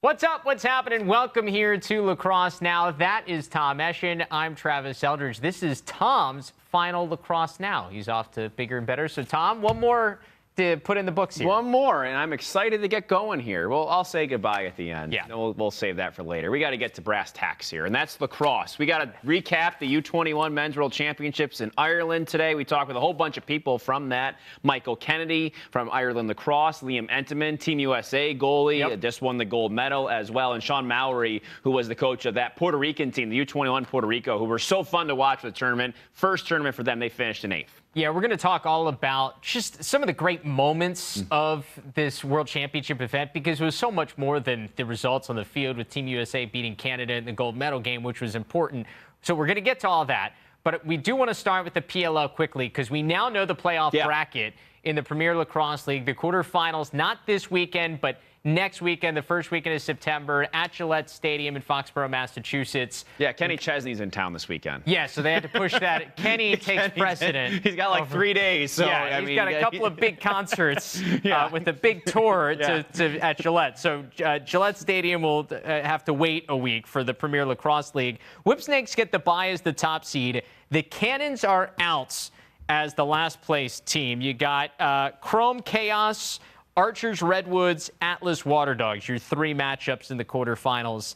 What's up? What's happening? Welcome here to Lacrosse Now. That is Tom Eschen. I'm Travis Eldridge. This is Tom's final Lacrosse Now. He's off to bigger and better. So, Tom, one more to put in the books here. One more, and I'm excited to get going here. Well, I'll say goodbye at the end. Yeah. We'll save that for later. We got to get to brass tacks here, and that's lacrosse. We got to recap the U21 Men's World Championships in Ireland today. We talked with a whole bunch of people from that. Michael Kennedy from Ireland Lacrosse, Liam Entenmann, Team USA goalie, just won the gold medal as well, and Shawn Mowry, who was the coach of that Puerto Rican team, the U21 Puerto Rico, who were so fun to watch for the tournament. First tournament for them, they finished in 8th. Yeah, we're going to talk all about just some of the great moments of this World Championship event, because it was so much more than the results on the field, with Team USA beating Canada in the gold medal game, which was important. So we're going to get to all that. But we do want to start with the PLL quickly, because we now know the playoff bracket in the Premier Lacrosse League. The quarterfinals, not this weekend, but next weekend, the first weekend of September, at Gillette Stadium in Foxborough, Massachusetts. Yeah, Kenny Chesney's in town this weekend. Yeah, so they had to push that. Kenny takes precedent. He's got like 3 days. So, yeah, he's got a couple of big concerts with a big tour at Gillette. So Gillette Stadium will have to wait a week for the Premier Lacrosse League. Whipsnakes get the bye as the top seed. The Cannons are out as the last place team. You got Chrome Chaos, Archers, Redwoods, Atlas, Water Dogs, your 3 matchups in the quarterfinals.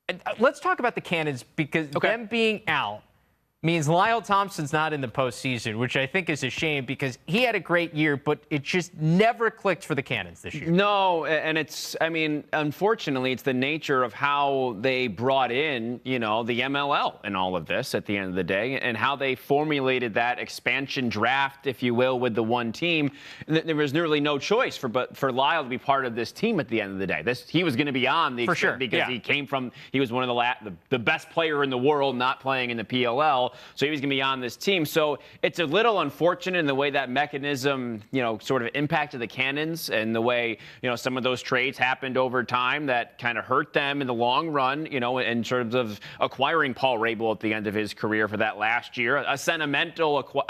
And let's talk about the Cannons, because them being out means Lyle Thompson's not in the postseason, which I think is a shame, because he had a great year, but it just never clicked for the Cannons this year. No, and it's, I mean, unfortunately, it's the nature of how they brought in, the MLL in all of this at the end of the day, and how they formulated that expansion draft, if you will, with the one team. There was nearly no choice for Lyle to be part of this team at the end of the day. He was going to be on the because he was one of the best player in the world, not playing in the PLL. So he was going to be on this team. So it's a little unfortunate in the way that mechanism, sort of impacted the Cannons, and the way, some of those trades happened over time that kind of hurt them in the long run, in terms of acquiring Paul Rabel at the end of his career for that last year. A sentimental,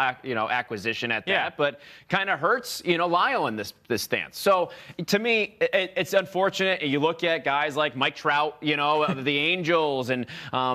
acquisition at that, but kind of hurts, Lyle in this stance. So to me, it's unfortunate. You look at guys like Mike Trout, the Angels, and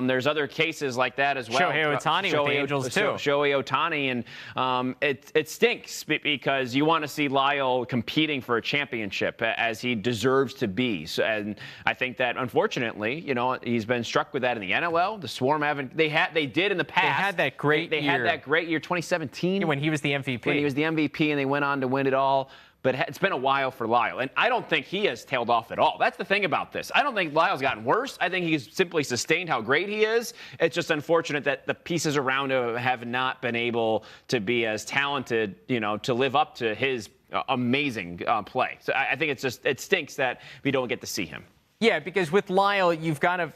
there's other cases like that as well. Shohei Ohtani with the Angels too. Shohei Ohtani, and it stinks, because you want to see Lyle competing for a championship as he deserves to be. So, and I think that, unfortunately, he's been struck with that in the NLL. The Swarm haven't. They did in the past. They had that great year. They had that great year, 2017, when he was the MVP. When he was the MVP, and they went on to win it all. But it's been a while for Lyle, and I don't think he has tailed off at all. That's the thing about this. I don't think Lyle's gotten worse. I think he's simply sustained how great he is. It's just unfortunate that the pieces around him have not been able to be as talented, to live up to his amazing play. So I think it stinks that we don't get to see him. Yeah, because with Lyle, you've got to,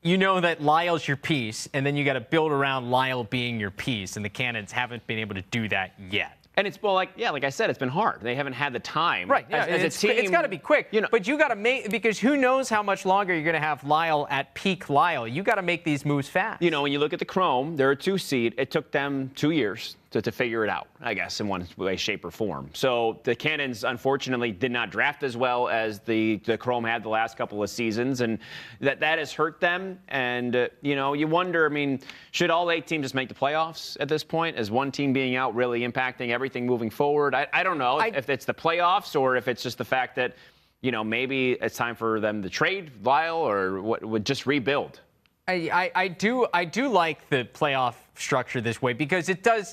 that Lyle's your piece, and then you got to build around Lyle being your piece, and the Cannons haven't been able to do that yet. And it's like I said, it's been hard. They haven't had the time. Right. Yeah, as a team. It's got to be quick. But you got to make, because who knows how much longer you're going to have Lyle at peak Lyle. You got to make these moves fast. When you look at the Chrome, they're a 2 seed. It took them 2 years to figure it out, I guess, in one way, shape, or form. So the Cannons, unfortunately, did not draft as well as the Chrome had the last couple of seasons, and that has hurt them. And, you wonder, should all 8 teams just make the playoffs at this point? Is one team being out really impacting everything moving forward? I don't know if it's the playoffs, or if it's just the fact that, maybe it's time for them to trade Lyle, or would just rebuild. I do like the playoff structure this way, because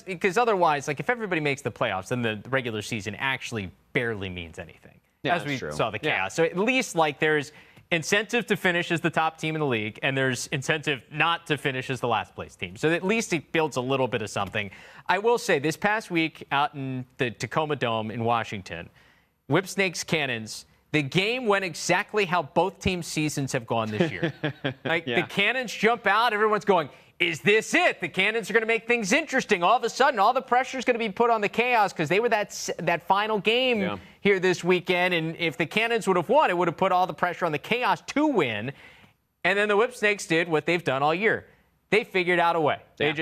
because otherwise, if everybody makes the playoffs, then the regular season actually barely means anything. Yeah, as we saw the chaos. Yeah. So at least there's incentive to finish as the top team in the league, and there's incentive not to finish as the last place team. So at least it builds a little bit of something. I will say, this past week out in the Tacoma Dome in Washington, Whipsnakes Cannons, the game went exactly how both teams' seasons have gone this year. The Cannons jump out, everyone's going, is this it? The Cannons are going to make things interesting. All of a sudden, all the pressure is going to be put on the Chaos, because they were that final game here this weekend. And if the Cannons would have won, it would have put all the pressure on the Chaos to win. And then the Whipsnakes did what they've done all year. they figured out a way. Yeah.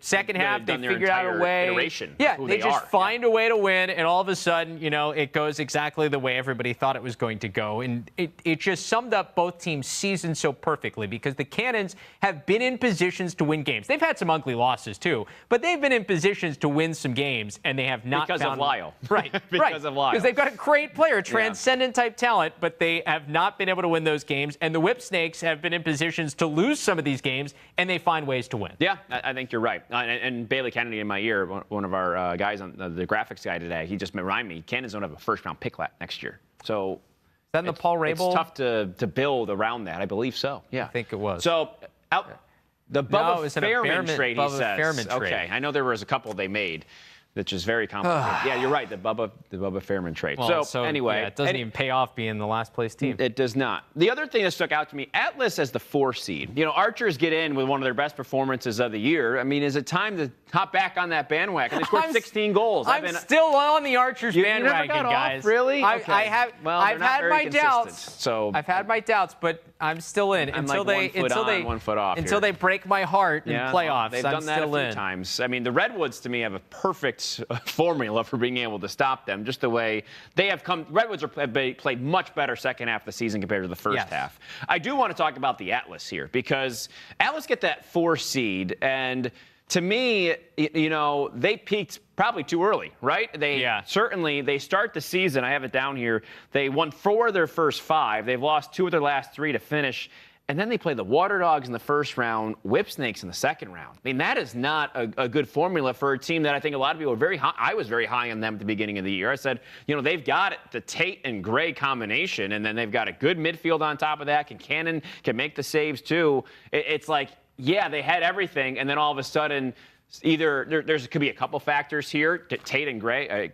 Second half, they figured out a way. Iteration yeah, who they just are. find a way to win, and all of a sudden, it goes exactly the way everybody thought it was going to go. And it just summed up both teams' seasons so perfectly, because the Cannons have been in positions to win games. They've had some ugly losses too, but they've been in positions to win some games, and they have not because of Lyle. Right, because of Lyle. Because they've got a great player, transcendent type talent, but they have not been able to win those games. And the Whip Snakes have been in positions to lose some of these games, and they find ways to win. Yeah, I think you're right. And Bailey Kennedy in my ear, one of our guys on the graphics guy today, he just reminded me, Cannons don't have a first-round pick next year. So is that in the Paul Rabel? It's tough to build around that. I believe so. Yeah, I think it was. So the Bubba Fairman trade, he says. Fairman trade. Okay, I know there was a couple they made, which is very complicated. Yeah, you're right. The Bubba Fairman trade. Well, so anyway, it doesn't even pay off being the last place team. It does not. The other thing that stuck out to me, Atlas as the 4 seed. Archers get in with one of their best performances of the year. I mean, is it time to hop back on that bandwagon? They scored 16 goals. I'm still on the Archers bandwagon, never got guys. Off, really? I've had my doubts. So I've had my doubts, but I'm still in until they 1 foot off until they break my heart in playoffs. They've I'm done that still a few times. I mean, the Redwoods to me have a perfect formula for being able to stop them. Just the way they have come. Redwoods have played much better second half of the season compared to the first half. I do want to talk about the Atlas here, because Atlas get that 4 seed, and to me, they peaked probably too early, right? Certainly, they start the season, I have it down here, they won 4 of their first 5. They've lost 2 of their last 3 to finish. And then they play the Water Dogs in the first round, Whip Snakes in the second round. I mean, that is not a good formula for a team that I think a lot of people were very high. I was very high on them at the beginning of the year. I said, they've got the Tate and Gray combination, and then they've got a good midfield on top of that. Cannon can make the saves too. It's like, they had everything, and then all of a sudden, either there could be a couple factors here. Teat and Gray.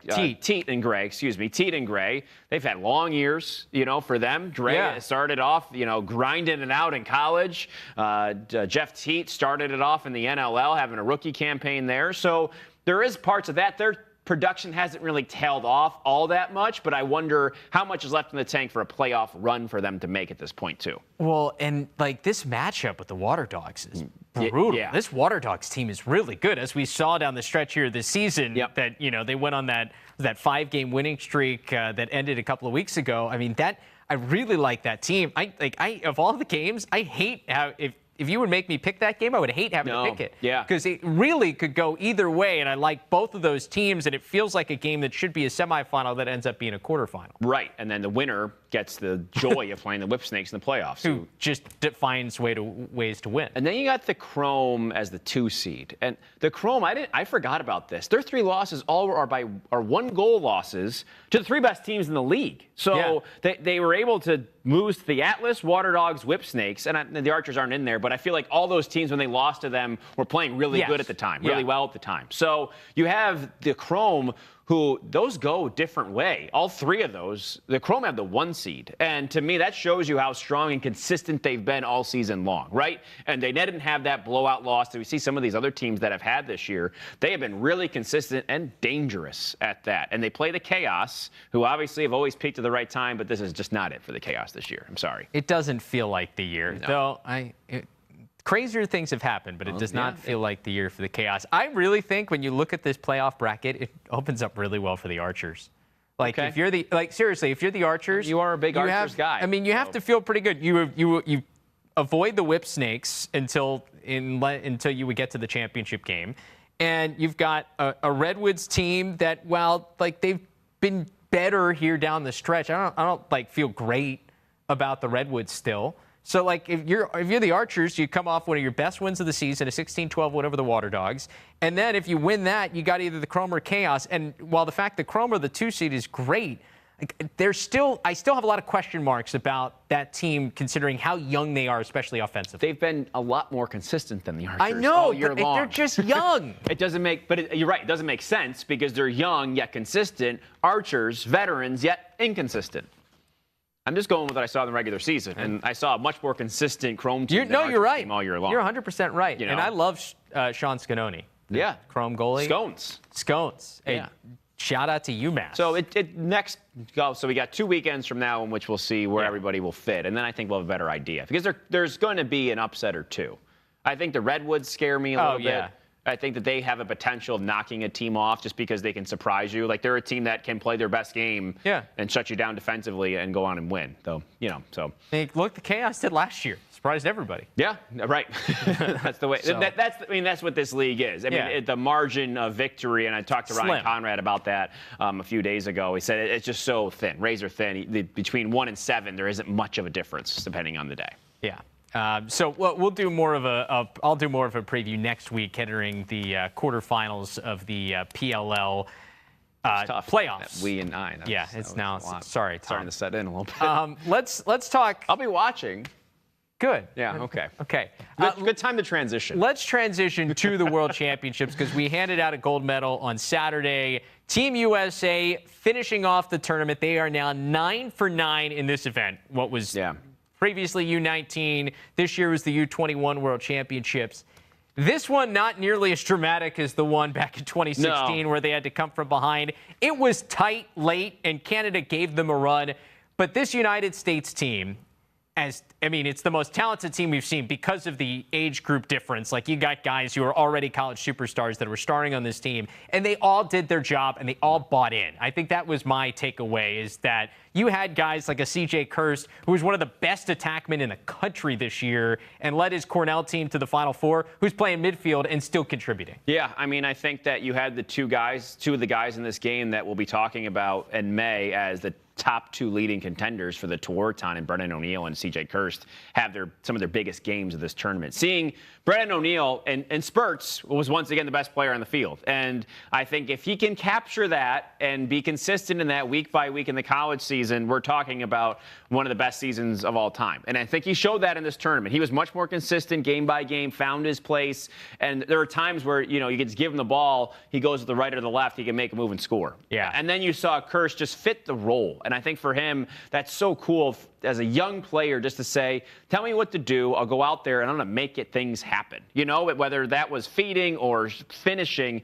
They've had long years, for them. Gray started off, grinding it out in college. Jeff Teat started it off in the NLL, having a rookie campaign there. So there is parts of that. Their production hasn't really tailed off all that much, but I wonder how much is left in the tank for a playoff run for them to make at this point, too. Well, and this matchup with the Water Dogs is brutal. Yeah. This Water Dogs team is really good, as we saw down the stretch here this season. That they went on that 5-game winning streak that ended a couple of weeks ago. I mean, I really like that team. Of all the games, I hate how if you would make me pick that game, I would hate having to pick it. Yeah. Because it really could go either way, and I like both of those teams, and it feels like a game that should be a semifinal that ends up being a quarterfinal. Right, and then the winner gets the joy of playing the Whip Snakes in the playoffs. Who just finds ways to win. And then you got the Chrome as the 2 seed. And the Chrome, I forgot about this. Their 3 losses all are 1-goal losses to the 3 best teams in the league. So they were able to lose to the Atlas, Water Dogs, Whip Snakes, and the Archers aren't in there, but I feel like all those teams, when they lost to them, were playing really good at the time, really well at the time. So you have the Chrome, who those go a different way. All 3 of those, the Chrome have the 1 seed. And to me, that shows you how strong and consistent they've been all season long, right? And they didn't have that blowout loss that we see some of these other teams that have had this year. They have been really consistent and dangerous at that. And they play the Chaos, who obviously have always peaked at the right time, but this is just not it for the Chaos this year. I'm sorry. It doesn't feel like the year, though. Crazier things have happened, but it does not feel like the year for the Chaos. I really think when you look at this playoff bracket, it opens up really well for the Archers. If you're seriously, if you're the Archers, you are a big Archers guy. I mean, you have to feel pretty good. You avoid the Whip Snakes until you would get to the championship game, and you've got a Redwoods team that, they've been better here down the stretch. I don't feel great about the Redwoods still. So, if you're the Archers, you come off one of your best wins of the season, a 16-12 win over the Water Dogs. And then if you win that, you got either the Chrome or Chaos. And while the fact that Chrome are the 2 seed is great, I still have a lot of question marks about that team, considering how young they are, especially offensively. They've been a lot more consistent than the Archers. I know, all year long. They're just young. You're right. It doesn't make sense because they're young yet consistent. Archers, veterans yet inconsistent. I'm just going with what I saw in the regular season, and I saw a much more consistent Chrome team. You're right. Team all year long. You're 100% right. And I love Shawn Scanoni. Yeah. Chrome goalie. Scones. Hey, shout out to UMass. So we got 2 weekends from now in which we'll see where everybody will fit, and then I think we'll have a better idea because there's going to be an upset or 2. I think the Redwoods scare me a little yeah. bit. I think that they have a potential of knocking a team off just because they can surprise you. Like, they're a team that can play their best game and shut you down defensively and go on and win. So, so. Hey, look, the Chaos did last year. Surprised everybody. Yeah, right. That's the way. So, that's what this league is. I mean, the margin of victory, and I talked to Ryan Conrad about that a few days ago. He said it's just so thin, razor thin. Between 1 and 7, there isn't much of a difference depending on the day. Yeah. So we'll do more of I'll do more of a preview next week, entering the quarterfinals of the PLL playoffs. We and I. It's now. Sorry, Tom. Starting to set in a little bit. Let's talk. I'll be watching. Good. Yeah. Okay. Okay. Good time to transition. Let's transition to the World Championships because we handed out a gold medal on Saturday. Team USA finishing off the tournament. They are now 9 for 9 in this event. What was previously U19. This year was the U21 World Championships. This one not nearly as dramatic as the one back in 2016 where they had to come from behind. It was tight late, and Canada gave them a run. But this United States team, it's the most talented team we've seen because of the age group difference. Like, you got guys who are already college superstars that were starting on this team, and they all did their job, and they all bought in. I think that was my takeaway, is that you had guys like a CJ Kirst, who was one of the best attackmen in the country this year and led his Cornell team to the Final Four, who's playing midfield and still contributing. Yeah, I think that you had the two of the guys in this game that we'll be talking about in May as the top 2 leading contenders for the Tewaaraton, and Brendan O'Neill and CJ Kirst have some of their biggest games of this tournament. Seeing Brendan O'Neill in spurts was once again the best player on the field. And I think if he can capture that and be consistent in that week by week in the college season, we're talking about one of the best seasons of all time. And I think he showed that in this tournament. He was much more consistent game by game, found his place. And there are times where, you can just give him the ball, he goes to the right or the left, he can make a move and score. Yeah. And then you saw Kirst just fit the role. And I think for him, that's so cool as a young player, just to say, tell me what to do. I'll go out there and I'm going to make things happen. Whether that was feeding or finishing.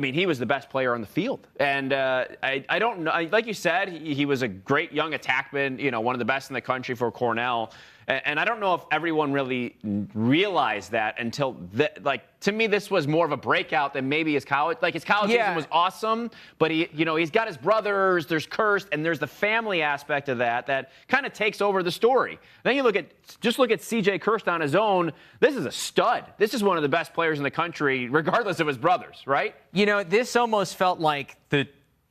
He was the best player on the field. And I don't know. Like you said, he was a great young attackman, one of the best in the country for Cornell. And I don't know if everyone really realized that until, to me, this was more of a breakout than maybe his college. His college season was awesome, but he's got his brothers, there's Kirst, and there's the family aspect of that kind of takes over the story. Then you look at CJ Kirst on his own. This is a stud. This is one of the best players in the country, regardless of his brothers, right? This almost felt like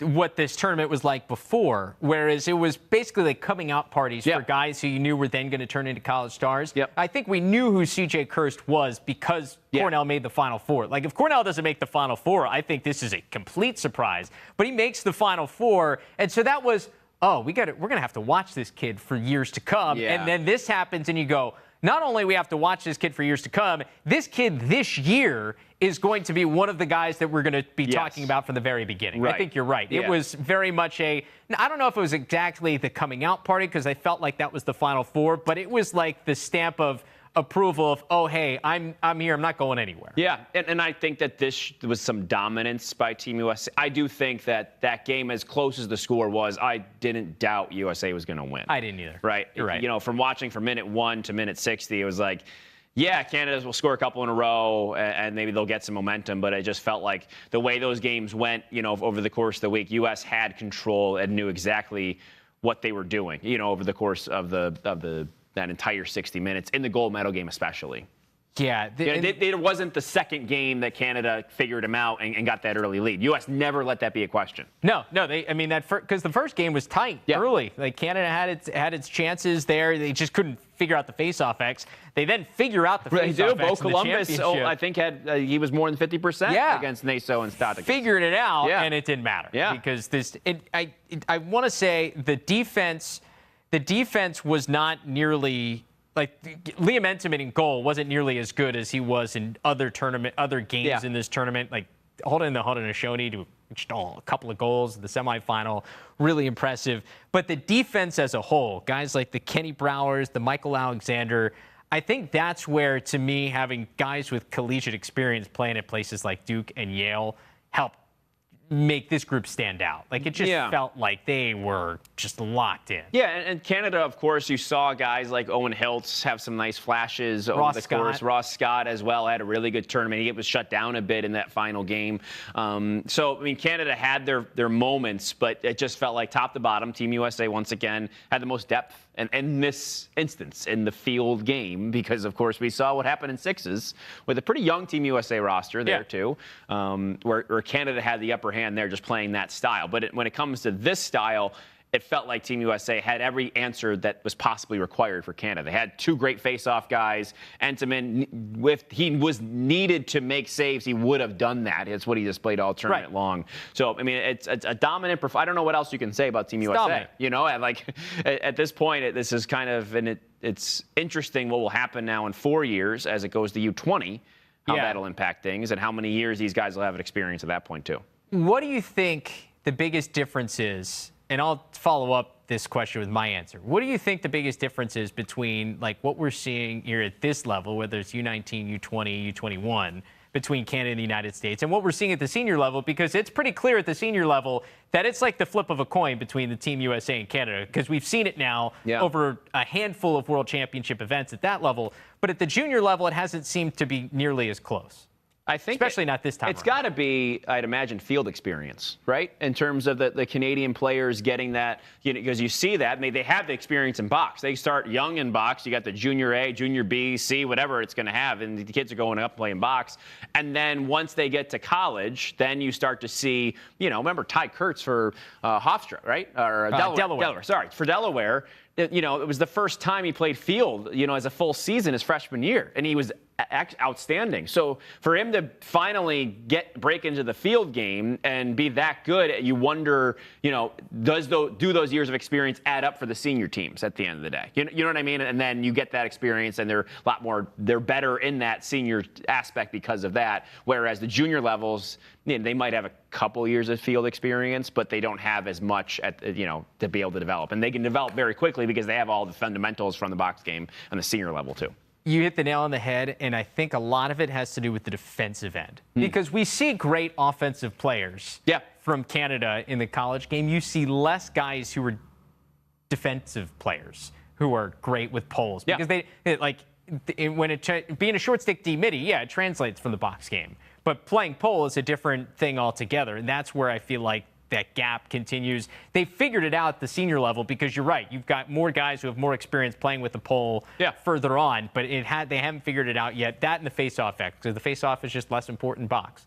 what this tournament was like before, whereas it was basically like coming out parties for guys who you knew were then going to turn into college stars. Yep. I think we knew who CJ Kirst was because Cornell made the Final Four. If Cornell doesn't make the Final Four, I think this is a complete surprise. But he makes the Final Four, and so that was, we're going to have to watch this kid for years to come. Yeah. And then this happens, and you go, not only we have to watch this kid for years to come, this kid this year is going to be one of the guys that we're going to be talking about from the very beginning. Right. I think you're right. Yeah. It was very much I don't know if it was exactly the coming out party because I felt like that was the Final Four, but it was like the stamp of approval of, oh, hey, I'm here. I'm not going anywhere. Yeah, and I think that this was some dominance by Team USA. I do think that game, as close as the score was, I didn't doubt USA was going to win. I didn't either. Right? You're right. From watching from minute 1 to minute 60, it was like, Canada will score a couple in a row, and maybe they'll get some momentum. But I just felt like the way those games went, over the course of the week, U.S. had control and knew exactly what they were doing, over the course of that entire 60 minutes, in the gold medal game especially. Yeah. There wasn't the second game that Canada figured them out and got that early lead. U.S. never let that be a question. No. Because the first game was tight early. Canada had its chances there. They just couldn't figure out the face-off X. They then figure out the face-off X. Bo Columbus, I think he was more than 50% against Naso and Static. Figured it out, and it didn't matter. Yeah. Because I want to say the defense was not nearly. Liam Entenmann in goal wasn't nearly as good as he was in other games in this tournament. Holding the Haudenosaunee to a couple of goals in the semifinal, really impressive. But the defense as a whole, guys like the Kenny Browers, the Michael Alexander, I think that's where, to me, having guys with collegiate experience playing at places like Duke and Yale helped make this group stand out. Like, it just felt like they were just locked in. Yeah, and Canada, of course, you saw guys like Owen Hiltz have some nice flashes over the course. Ross Scott as well had a really good tournament. He was shut down a bit in that final game. So, I mean, Canada had their moments, but it just felt like top to bottom, Team USA once again had the most depth. And in this instance, in the field game, because, of course, we saw what happened in sixes with a pretty young Team USA roster there, too, where Canada had the upper hand there just playing that style. But when it comes to this style, it felt like Team USA had every answer that was possibly required for Canada. They had two great face-off guys. Entenmann, he was needed to make saves, he would have done that. It's what he displayed all tournament long. So, I mean, it's a dominant performance. I don't know what else you can say about Team USA. Dominant. You know, at this point, this is kind of, and it's interesting what will happen now in 4 years as it goes to U20, how that'll impact things, and how many years these guys will have an experience at that point, too. What do you think the biggest difference is? And I'll follow up this question with my answer. What do you think the biggest difference is between like what we're seeing here at this level, whether it's U19, U20, U21, between Canada and the United States, and what we're seeing at the senior level? Because it's pretty clear at the senior level that it's like the flip of a coin between the Team USA and Canada, because we've seen it now over a handful of World Championship events at that level. But at the junior level, it hasn't seemed to be nearly as close. I think especially not this time. It's got to be, I'd imagine, field experience, right? In terms of the Canadian players getting that, because you see that. I mean, they have the experience in box. They start young in box. You got the junior A, junior B, C, whatever it's going to have, and the kids are going up playing box. And then once they get to college, then you start to see, remember Ty Kurtz for Hofstra, right? Or Delaware. Sorry, for Delaware. It was the first time he played field, as a full season his freshman year, and he was outstanding. So for him to finally break into the field game and be that good, you wonder, do those years of experience add up for the senior teams at the end of the day? You know what I mean? And then you get that experience, and they're better in that senior aspect because of that. Whereas the junior levels, they might have a couple years of field experience, but they don't have as much to be able to develop. And they can develop very quickly because they have all the fundamentals from the box game on the senior level too. You hit the nail on the head, and I think a lot of it has to do with the defensive end. Because we see great offensive players from Canada in the college game. You see less guys who are defensive players who are great with poles. Because being a short stick D-midi, it translates from the box game. But playing pole is a different thing altogether, and that's where I feel like that gap continues. They figured it out at the senior level because you're right. You've got more guys who have more experience playing with the pole further on, but they haven't figured it out yet. That and the face-off effect, because the face-off is just less important box.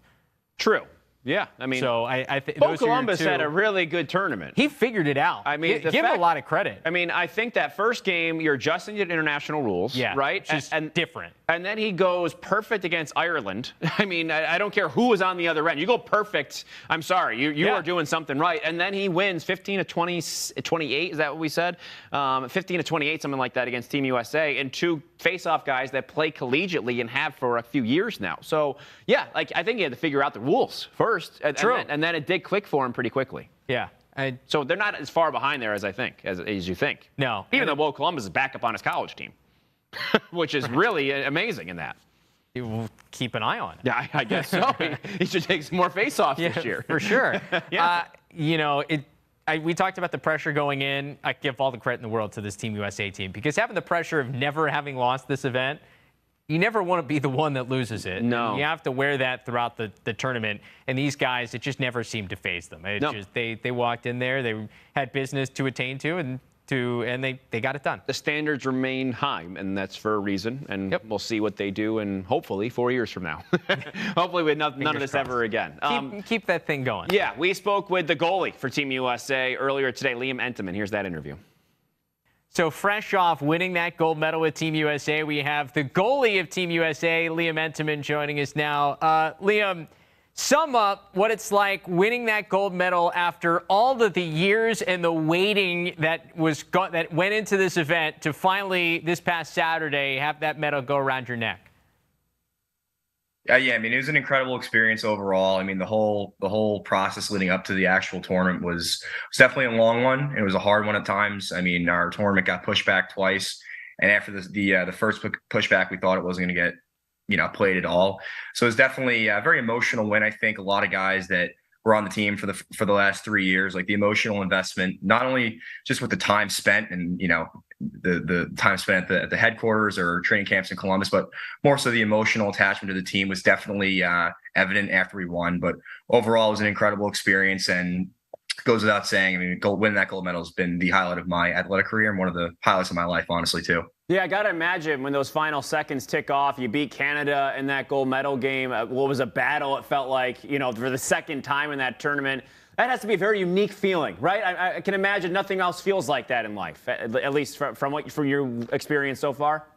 True. Yeah, I mean, so I think Bo Columbus had a really good tournament. He figured it out. I mean, give him a lot of credit. I mean, I think that first game, you're adjusting to international rules, right? And different. And then he goes perfect against Ireland. I mean, I don't care who was on the other end. You go perfect. I'm sorry, you are doing something right. And then he wins 15 to 28. Is that what we said? 15 to 28, something like that, against Team USA, and two face-off guys that play collegiately and have for a few years now. So I think he had to figure out the rules first. And then it did click for him pretty quickly. Yeah. So they're not as far behind there as you think. No. Even though Bo Columbus is back up on his college team, which is really amazing in that. We'll keep an eye on it. Yeah, I guess so. He should take some more face-offs this year. For sure. We talked about the pressure going in. I give all the credit in the world to this Team USA team, because having the pressure of never having lost this event, you never want to be the one that loses it. No. You have to wear that throughout the tournament. And these guys, it just never seemed to faze them. They walked in there, they had business to attain to, and they got it done. The standards remain high, and that's for a reason. And we'll see what they do, and hopefully 4 years from now. Hopefully with none of this ever again. Keep that thing going. Yeah, we spoke with the goalie for Team USA earlier today, Liam Entenmann. Here's that interview. So fresh off winning that gold medal with Team USA, we have the goalie of Team USA, Liam Entenmann, joining us now. Liam, sum up what it's like winning that gold medal after all of the years and the waiting that went into this event to finally, this past Saturday, have that medal go around your neck. Yeah, I mean, it was an incredible experience overall. I mean, the whole process leading up to the actual tournament was definitely a long one. It was a hard one at times. I mean, our tournament got pushed back twice, and after the first pushback, we thought it wasn't going to get played at all. So it was definitely a very emotional win. I think a lot of guys that were on the team for the last 3 years. Like the emotional investment, not only just with the time spent and the time spent at the headquarters or training camps in Columbus, but more so the emotional attachment to the team was definitely evident after we won. But overall, it was an incredible experience, and goes without saying, I mean, winning that gold medal has been the highlight of my athletic career and one of the highlights of my life, honestly, too. Yeah, I got to imagine when those final seconds tick off, you beat Canada in that gold medal game. What was a battle, it felt like, for the second time in that tournament. That has to be a very unique feeling, right? I can imagine nothing else feels like that in life, at least from your experience so far.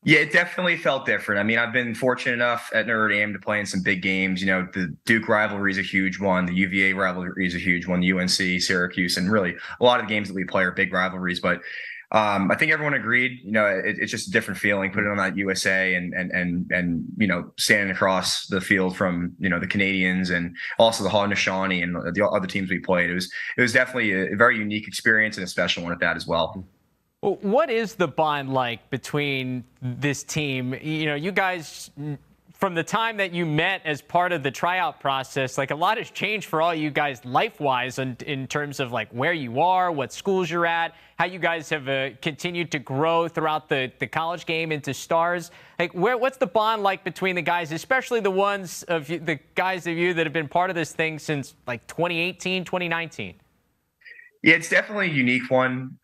Yeah, it definitely felt different. I mean, I've been fortunate enough at Notre Dame to play in some big games. The Duke rivalry is a huge one. The UVA rivalry is a huge one. The UNC, Syracuse, and really a lot of the games that we play are big rivalries. But I think everyone agreed. It's just a different feeling. Put it on that USA and standing across the field from the Canadians and also the Haudenosaunee and the other teams we played. It was definitely a very unique experience and a special one at that as well. Well, what is the bond like between this team? You guys, from the time that you met as part of the tryout process, like a lot has changed for all you guys life-wise in terms of like where you are, what schools you're at, how you guys have continued to grow throughout the college game into stars. Like, what's the bond like between the guys, especially the ones of you, the guys of you that have been part of this thing since like 2018, 2019? Yeah, it's definitely a unique one.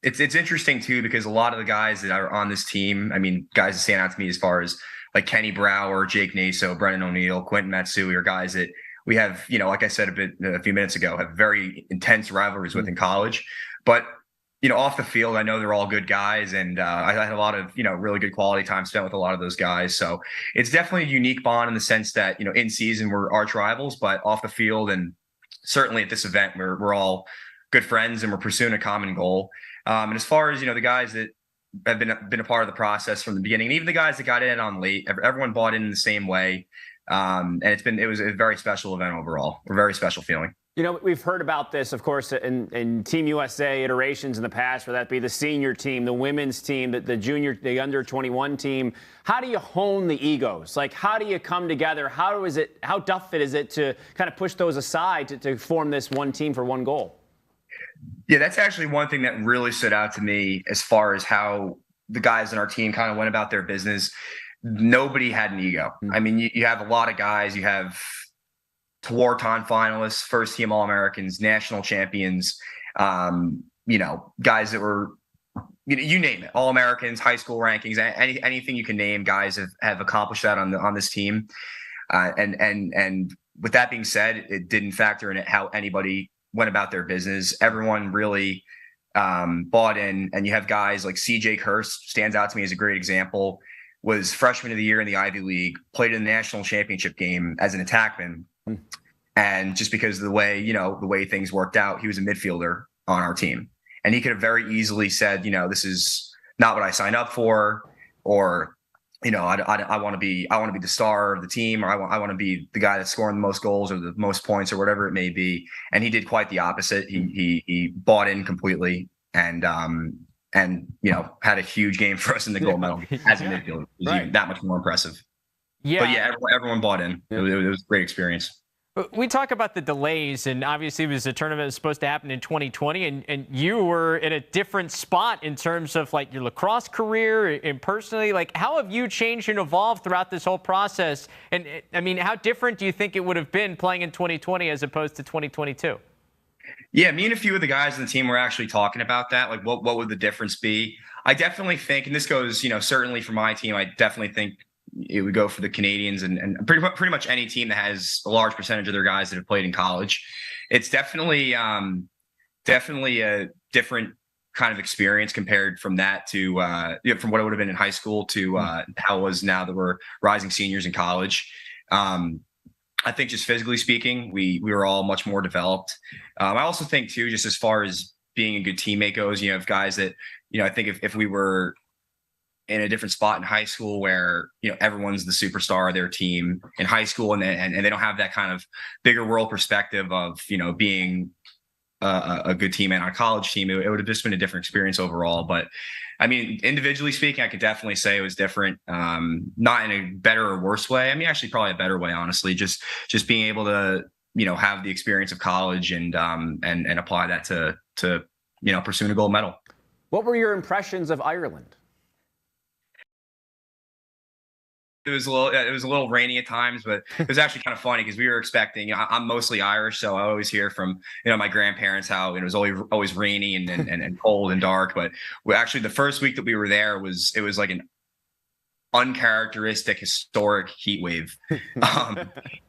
It's interesting too, because a lot of the guys that are on this team, I mean, guys that stand out to me as far as like Kenny Brower, Jake Naso, Brennan O'Neill, Quentin Matsui are guys that we have, like I said a few minutes ago, have very intense rivalries with in college. But off the field, I know they're all good guys, and I had a lot of really good quality time spent with a lot of those guys. So it's definitely a unique bond in the sense that in season we're arch rivals, but off the field and certainly at this event we're all good friends and we're pursuing a common goal. And as far as the guys that have been a part of the process from the beginning, and even the guys that got in on late, everyone bought in the same way. And it was a very special event overall, a very special feeling. We've heard about this, of course, in Team USA iterations in the past, whether that be the senior team, the women's team, the under 21 team. How do you hone the egos? Like, how do you come together? How tough is it to kind of push those aside to form this one team for one goal? Yeah, that's actually one thing that really stood out to me as far as how the guys in our team kind of went about their business. Nobody had an ego. I mean, you have a lot of guys. You have Tewaaraton finalists, first team All-Americans, national champions, guys that were, you name it, All-Americans, high school rankings, anything you can name, guys have accomplished that on this team. And with that being said, it didn't factor in how anybody went about their business. Everyone really bought in, and you have guys like CJ Kurse stands out to me as a great example, was freshman of the year in the Ivy League, played in the national championship game as an attackman. And just because of the way things worked out, he was a midfielder on our team. And he could have very easily said, this is not what I signed up for, or, I want to be the star of the team, or I want to be the guy that's scoring the most goals or the most points or whatever it may be. And he did quite the opposite. He bought in completely and had a huge game for us in the gold medal as a midfielder. It was even that much more impressive. Yeah. But yeah, everyone bought in. Yeah. It was a great experience. We talk about the delays, and obviously it was a tournament that was supposed to happen in 2020, and you were in a different spot in terms of like your lacrosse career and personally. Like, how have you changed and evolved throughout this whole process? And I mean, how different do you think it would have been playing in 2020 as opposed to 2022? Yeah, me and a few of the guys on the team were actually talking about that. Like, what would the difference be? I definitely think, and this goes, certainly for my team, I definitely think it would go for the Canadians and pretty much any team that has a large percentage of their guys that have played in college. It's definitely a different kind of experience compared from that to from what it would have been in high school to how it was now that we're rising seniors in college. I think just physically speaking, we were all much more developed. I also think too, just as far as being a good teammate goes, you have guys that, I think if we were in a different spot in high school where, everyone's the superstar of their team in high school and they don't have that kind of bigger world perspective of, being a good teammate on a college team, it would have just been a different experience overall. But I mean, individually speaking, I could definitely say it was different, not in a better or worse way. I mean, actually probably a better way, honestly, just being able to, have the experience of college and apply that to pursuing a gold medal. What were your impressions of Ireland? It was a little rainy at times, but it was actually kind of funny because we were expecting. I'm mostly Irish, so I always hear from my grandparents how it was always rainy and cold and dark. But actually, the first week that we were there was like an uncharacteristic historic heat wave,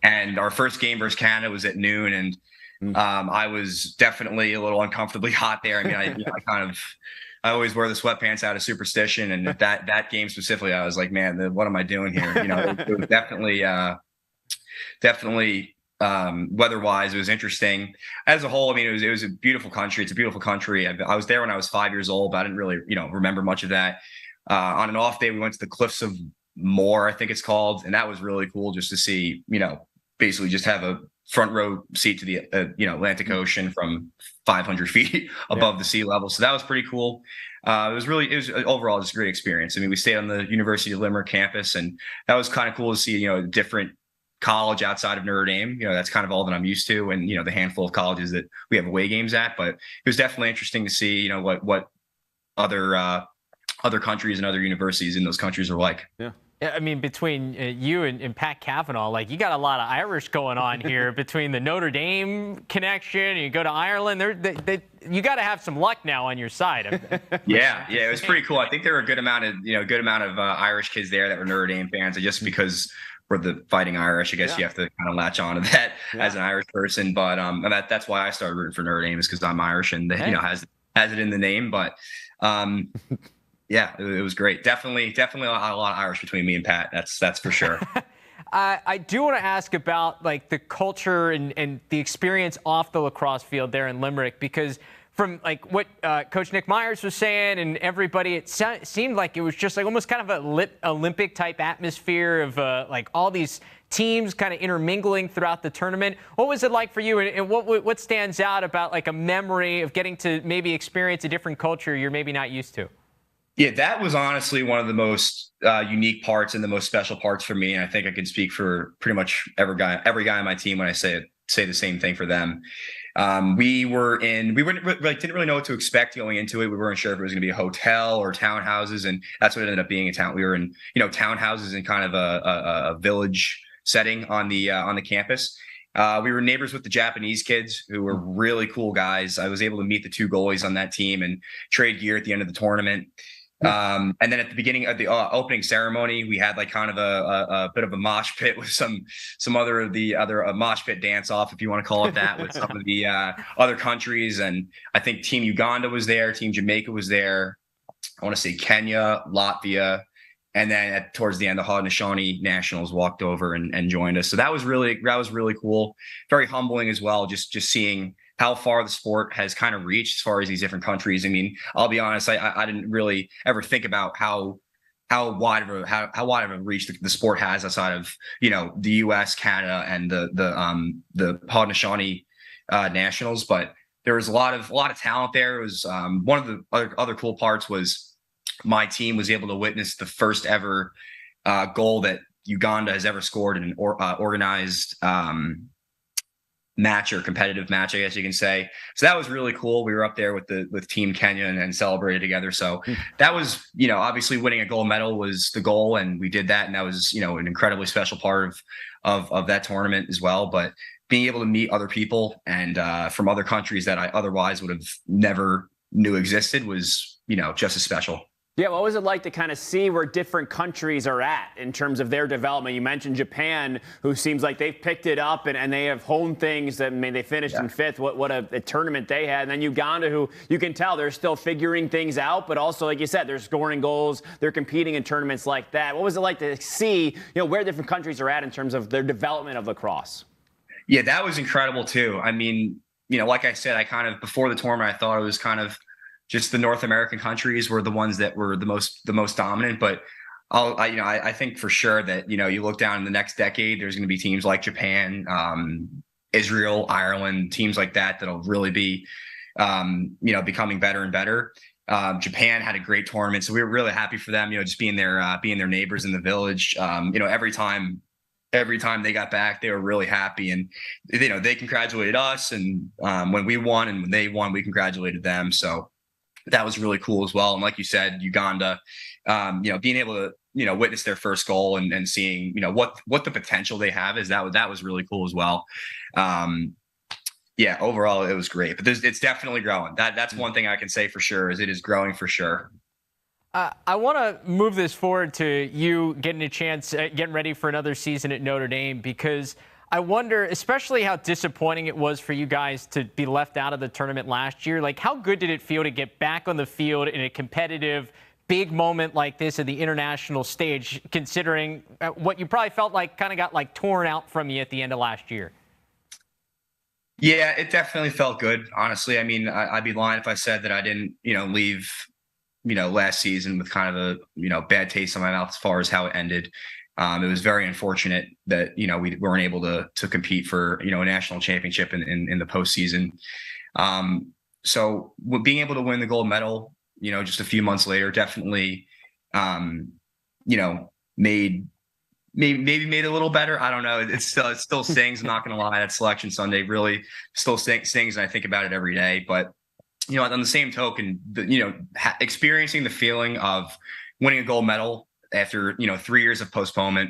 and our first game versus Canada was at noon, and I was definitely a little uncomfortably hot there. I mean, I always wear the sweatpants out of superstition, and that game specifically, I was like, man, what am I doing here? It was definitely weather-wise, it was interesting. As a whole, I mean, it was a beautiful country. It's a beautiful country. I was there when I was 5 years old, but I didn't really, remember much of that. On an off day, we went to the Cliffs of Moher, I think it's called, and that was really cool just to see, basically just have a front row seat to the Atlantic Ocean from 500 feet above the sea level. So that was pretty cool. It was overall just a great experience. I mean, we stayed on the University of Limerick campus, and that was kind of cool to see, a different college outside of Notre Dame. That's kind of all that I'm used to, and the handful of colleges that we have away games at. But it was definitely interesting to see, what other countries and other universities in those countries are like. Yeah. I mean, between you and Pat Cavanaugh, like, you got a lot of Irish going on here between the Notre Dame connection. You go to Ireland, you got to have some luck now on your side. Yeah, it was pretty cool. I think there were a good amount of Irish kids there that were Notre Dame fans. Just because we're the Fighting Irish, I guess you have to kind of latch on to that as an Irish person. But that's why I started rooting for Notre Dame, is because I'm Irish and has it in the name. But yeah, it was great. Definitely a lot of Irish between me and Pat. That's for sure. I do want to ask about like the culture and the experience off the lacrosse field there in Limerick, because from like what Coach Nick Myers was saying and everybody, it seemed like it was just like almost kind of a Olympic type atmosphere of like all these teams kind of intermingling throughout the tournament. What was it like for you, and what stands out about like a memory of getting to maybe experience a different culture you're maybe not used to? Yeah, that was honestly one of the most unique parts and the most special parts for me. And I think I can speak for pretty much every guy on my team when I say the same thing for them. We didn't really know what to expect going into it. We weren't sure if it was going to be a hotel or townhouses, and that's what it ended up being. We were in townhouses in kind of a village setting on the campus. We were neighbors with the Japanese kids, who were really cool guys. I was able to meet the two goalies on that team and trade gear at the end of the tournament. And then at the beginning of the opening ceremony, we had like kind of a bit of a mosh pit with some other mosh pit dance off, if you want to call it that, with some of the other countries. And I think Team Uganda was there, Team Jamaica was there. I want to say Kenya, Latvia, and then towards the end, the Haudenosaunee Nationals walked over and joined us. So that was really cool, very humbling as well, just seeing how far the sport has kind of reached as far as these different countries. I mean, I'll be honest, I didn't really ever think about how wide of a reach the sport has outside of the U.S., Canada, and the Haudenosaunee Nationals. But there was a lot of talent there. It was one of the other cool parts was my team was able to witness the first ever goal that Uganda has ever scored in an organized match, or competitive match, I guess you can say. So that was really cool. We were up there with Team Kenya and celebrated together. So that was, obviously winning a gold medal was the goal, and we did that, and that was, an incredibly special part of that tournament as well. But being able to meet other people and from other countries that I otherwise would have never knew existed was, just as special. Yeah, what was it like to kind of see where different countries are at in terms of their development? You mentioned Japan, who seems like they've picked it up and they have honed things. That they finished in fifth. What a tournament they had. And then Uganda, who you can tell they're still figuring things out, but also, like you said, they're scoring goals. They're competing in tournaments like that. What was it like to see, where different countries are at in terms of their development of lacrosse? Yeah, that was incredible too. I mean, like I said, I kind of, before the tournament, I thought it was kind of just the North American countries were the ones that were the most dominant. But I think for sure that, you look down in the next decade, there's going to be teams like Japan, Israel, Ireland, teams like that that'll really be, becoming better and better. Japan had a great tournament, so we were really happy for them, just being their neighbors in the village. Every time every time they got back, they were really happy, and they congratulated us, and when we won and when they won, we congratulated them. So that was really cool as well. And like you said, Uganda, being able to witness their first goal and seeing what the potential they have is, that was really cool as well. Yeah, overall it was great, but it's definitely growing. That's one thing I can say for sure, is it is growing for sure. I want to move this forward to you getting a chance, getting ready for another season at Notre Dame, because I wonder, especially how disappointing it was for you guys to be left out of the tournament last year. Like, how good did it feel to get back on the field in a competitive, big moment like this at the international stage, considering what you probably felt like kind of got like torn out from you at the end of last year? Yeah, it definitely felt good, honestly. I mean, I'd be lying if I said that I didn't, leave last season with kind of a, bad taste in my mouth as far as how it ended. It was very unfortunate that, we weren't able to compete for, a national championship in the postseason. So being able to win the gold medal, just a few months later, definitely, made it a little better. I don't know. It still stings. I'm not going to lie. That Selection Sunday really still stings, and I think about it every day. But on the same token, experiencing the feeling of winning a gold medal after 3 years of postponement,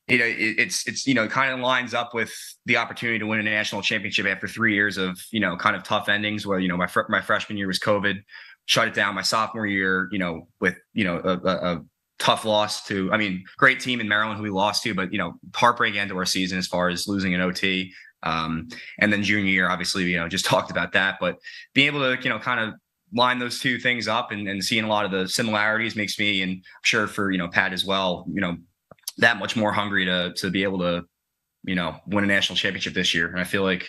it's kind of lines up with the opportunity to win a national championship after 3 years of kind of tough endings. Where my freshman year was COVID, shut it down. My sophomore year, with a tough loss to, great team in Maryland who we lost to, but heartbreak end to our season as far as losing an OT. And then junior year, obviously, just talked about that, but being able to, kind of line those two things up and seeing a lot of the similarities makes me, and I'm sure for, Pat as well, that much more hungry to be able to, win a national championship this year. And I feel like,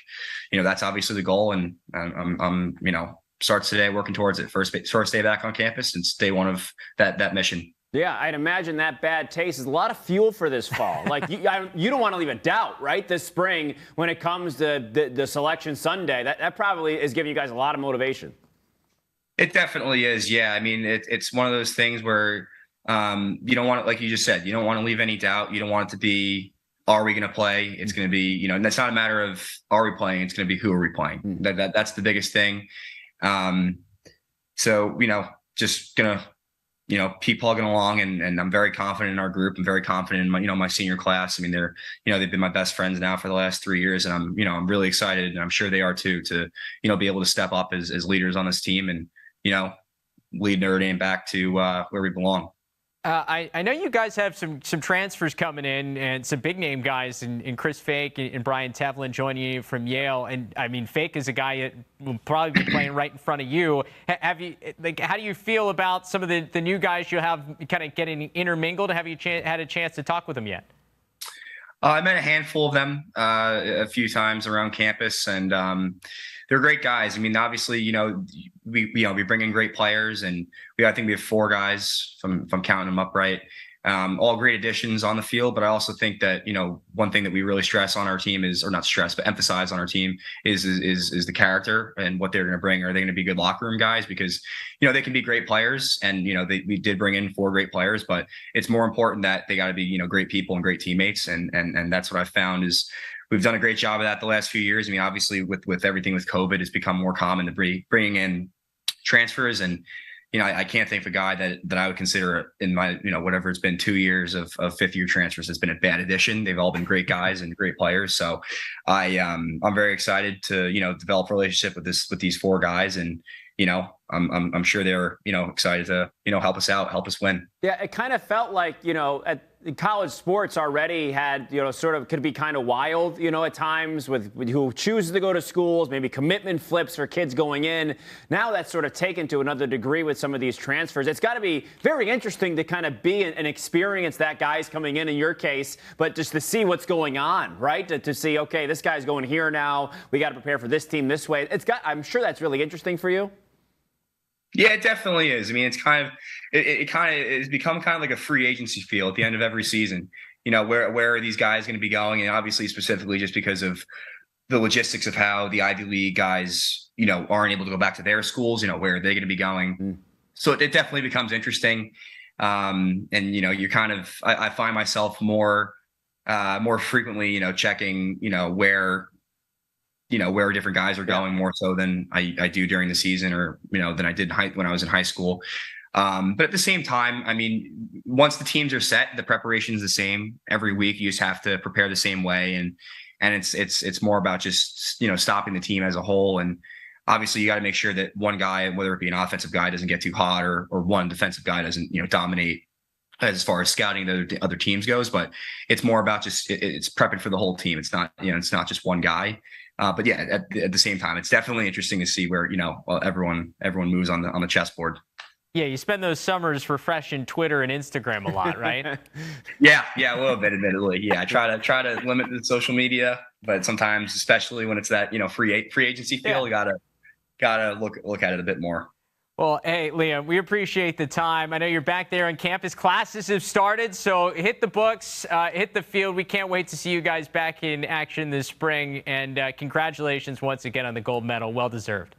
that's obviously the goal. And I'm starts today working towards it. First day back on campus, and it's day one of that mission. Yeah, I'd imagine that bad taste is a lot of fuel for this fall. Like, you don't want to leave a doubt, right? This spring, when it comes to the Selection Sunday, that probably is giving you guys a lot of motivation. It definitely is. Yeah. I mean, it's one of those things where you don't want it, like you just said, you don't want to leave any doubt. You don't want it to be, are we going to play? It's going to be, and that's not a matter of, are we playing? It's going to be, who are we playing? That's the biggest thing. So, just going to, keep plugging along, and I'm very confident in our group. I'm very confident in my senior class. I mean, they've been my best friends now for the last 3 years, and I'm really excited, and I'm sure they are too, to, be able to step up as leaders on this team and, lead Notre Dame back to where we belong. I know you guys have some transfers coming in, and some big name guys in Chris Fake and Brian Tevlin joining you from Yale. And I mean, Fake is a guy that will probably be playing right in front of you. How do you feel about some of the new guys you have kind of getting intermingled? Have you had a chance to talk with them yet? I met a handful of them a few times around campus, and they're great guys. I mean, obviously, we bring in great players, and I think we have 4 guys, from counting them up right, all great additions on the field. But I also think that one thing that we really stress on our team is, or not stress, but emphasize on our team is the character and what they're going to bring. Are they going to be good locker room guys? Because they can be great players, and we did bring in 4 great players, but it's more important that they got to be great people and great teammates, and that's what I found is. We've done a great job of that the last few years. I mean, obviously, with everything with COVID, it's become more common to bringing in transfers. And, I can't think of a guy that I would consider in my, whatever it's been 2 years of fifth-year transfers has been a bad addition. They've all been great guys and great players. So I'm very excited to, develop a relationship with these 4 guys. And, I'm sure they're, excited to, help us out, help us win. Yeah, it kind of felt like, at college sports already had, sort of could be kind of wild, at times with who chooses to go to schools, maybe commitment flips for kids going in. Now that's sort of taken to another degree with some of these transfers. It's got to be very interesting to kind of be and experience that guys coming in your case, but just to see what's going on, right? To see, okay, this guy's going here now. We got to prepare for this team this way. I'm sure that's really interesting for you. Yeah, it definitely is. I mean, it's kind of it's become kind of like a free agency feel at the end of every season. Where are these guys going to be going? And obviously, specifically just because of the logistics of how the Ivy League guys, aren't able to go back to their schools, where are they going to be going? So it definitely becomes interesting. And you're kind of, I find myself more more frequently, checking, where different guys are going more so than I do during the season or, than I did when I was in high school. But at the same time, I mean, once the teams are set, the preparation is the same every week. You just have to prepare the same way. And it's more about just, stopping the team as a whole. And obviously you got to make sure that one guy, whether it be an offensive guy, doesn't get too hot or one defensive guy doesn't, dominate as far as scouting the other teams goes. But it's more about just, it's prepping for the whole team. It's not, it's not just one guy. But yeah, at the same time, it's definitely interesting to see where, everyone moves on the chessboard. Yeah, you spend those summers refreshing Twitter and Instagram a lot, right? yeah, a little bit, admittedly. Yeah, I try to limit the social media, but sometimes, especially when it's that free agency feel, you gotta look at it a bit more. Well, hey, Liam, we appreciate the time. I know you're back there on campus. Classes have started, so hit the books, hit the field. We can't wait to see you guys back in action this spring. And congratulations once again on the gold medal. Well deserved.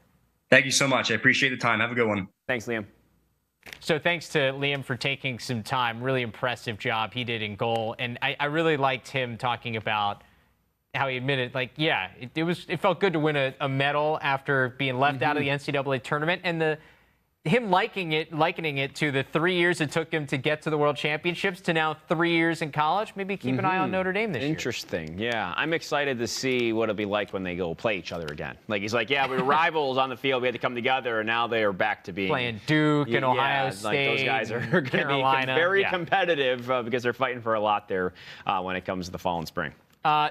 Thank you so much. I appreciate the time. Have a good one. Thanks, Liam. So thanks to Liam for taking some time. Really impressive job he did in goal. And I really liked him talking about how he admitted, it felt good to win a medal after being left out of the NCAA tournament. And him likening it to the 3 years it took him to get to the World Championships to now 3 years in college. Maybe keep an eye on Notre Dame this year. Interesting. Yeah. I'm excited to see what it'll be like when they go play each other again. He's like, yeah, we were rivals on the field. We had to come together, and now they are back to being playing Duke and Ohio State. Those guys are going to be very competitive because they're fighting for a lot there when it comes to the fall and spring.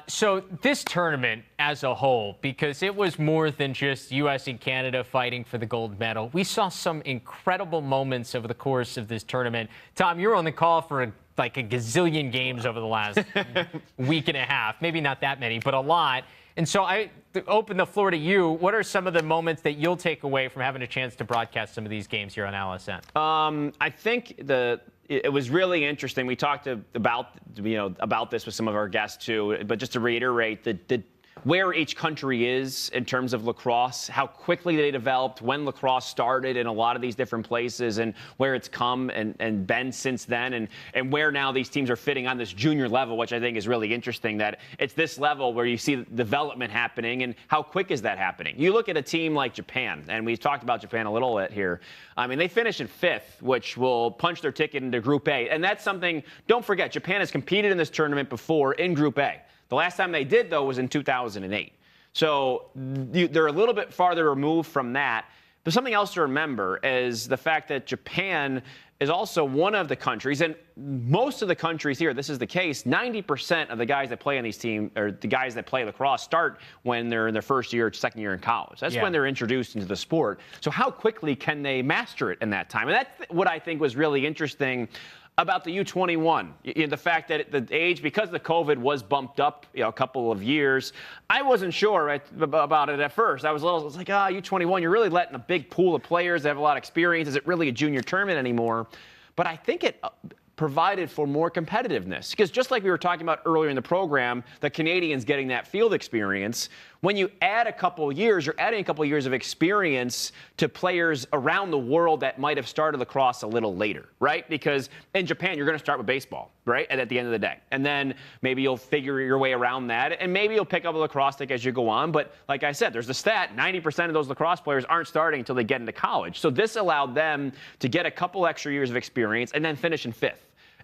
So this tournament as a whole, because it was more than just U.S. and Canada fighting for the gold medal, we saw some incredible moments over the course of this tournament. Tom, you were on the call for a gazillion games over the last week and a half. Maybe not that many, but a lot. And so I open the floor to you. What are some of the moments that you'll take away from having a chance to broadcast some of these games here on LSN? I think it was really interesting. We talked about this with some of our guests too. But just to reiterate, where each country is in terms of lacrosse, how quickly they developed, when lacrosse started in a lot of these different places, and where it's come and been since then, and where now these teams are fitting on this junior level, which I think is really interesting, that it's this level where you see development happening, and how quick is that happening? You look at a team like Japan, and we've talked about Japan a little bit here. I mean, they finished in 5th, which will punch their ticket into Group A. And that's something, don't forget, Japan has competed in this tournament before in Group A. The last time they did, though, was in 2008. So they're a little bit farther removed from that. But something else to remember is the fact that Japan is also one of the countries, and most of the countries here, this is the case, 90% of the guys that play on these teams, or the guys that play lacrosse, start when they're in their first year or second year in college. That's when they're introduced into the sport. So how quickly can they master it in that time? And that's what I think was really interesting about the U21, the fact that the age, because the COVID was bumped up a couple of years. I wasn't sure about it at first. I was like, U21, you're really letting a big pool of players that have a lot of experience. Is it really a junior tournament anymore? But I think it provided for more competitiveness. Because just like we were talking about earlier in the program, the Canadians getting that field experience, when you add a couple of years, you're adding a couple of years of experience to players around the world that might have started lacrosse a little later, right? Because in Japan, you're going to start with baseball, right? And at the end of the day. And then maybe you'll figure your way around that, and maybe you'll pick up a lacrosse stick as you go on. But like I said, there's the stat, 90% of those lacrosse players aren't starting until they get into college. So this allowed them to get a couple extra years of experience and then finish in 5th.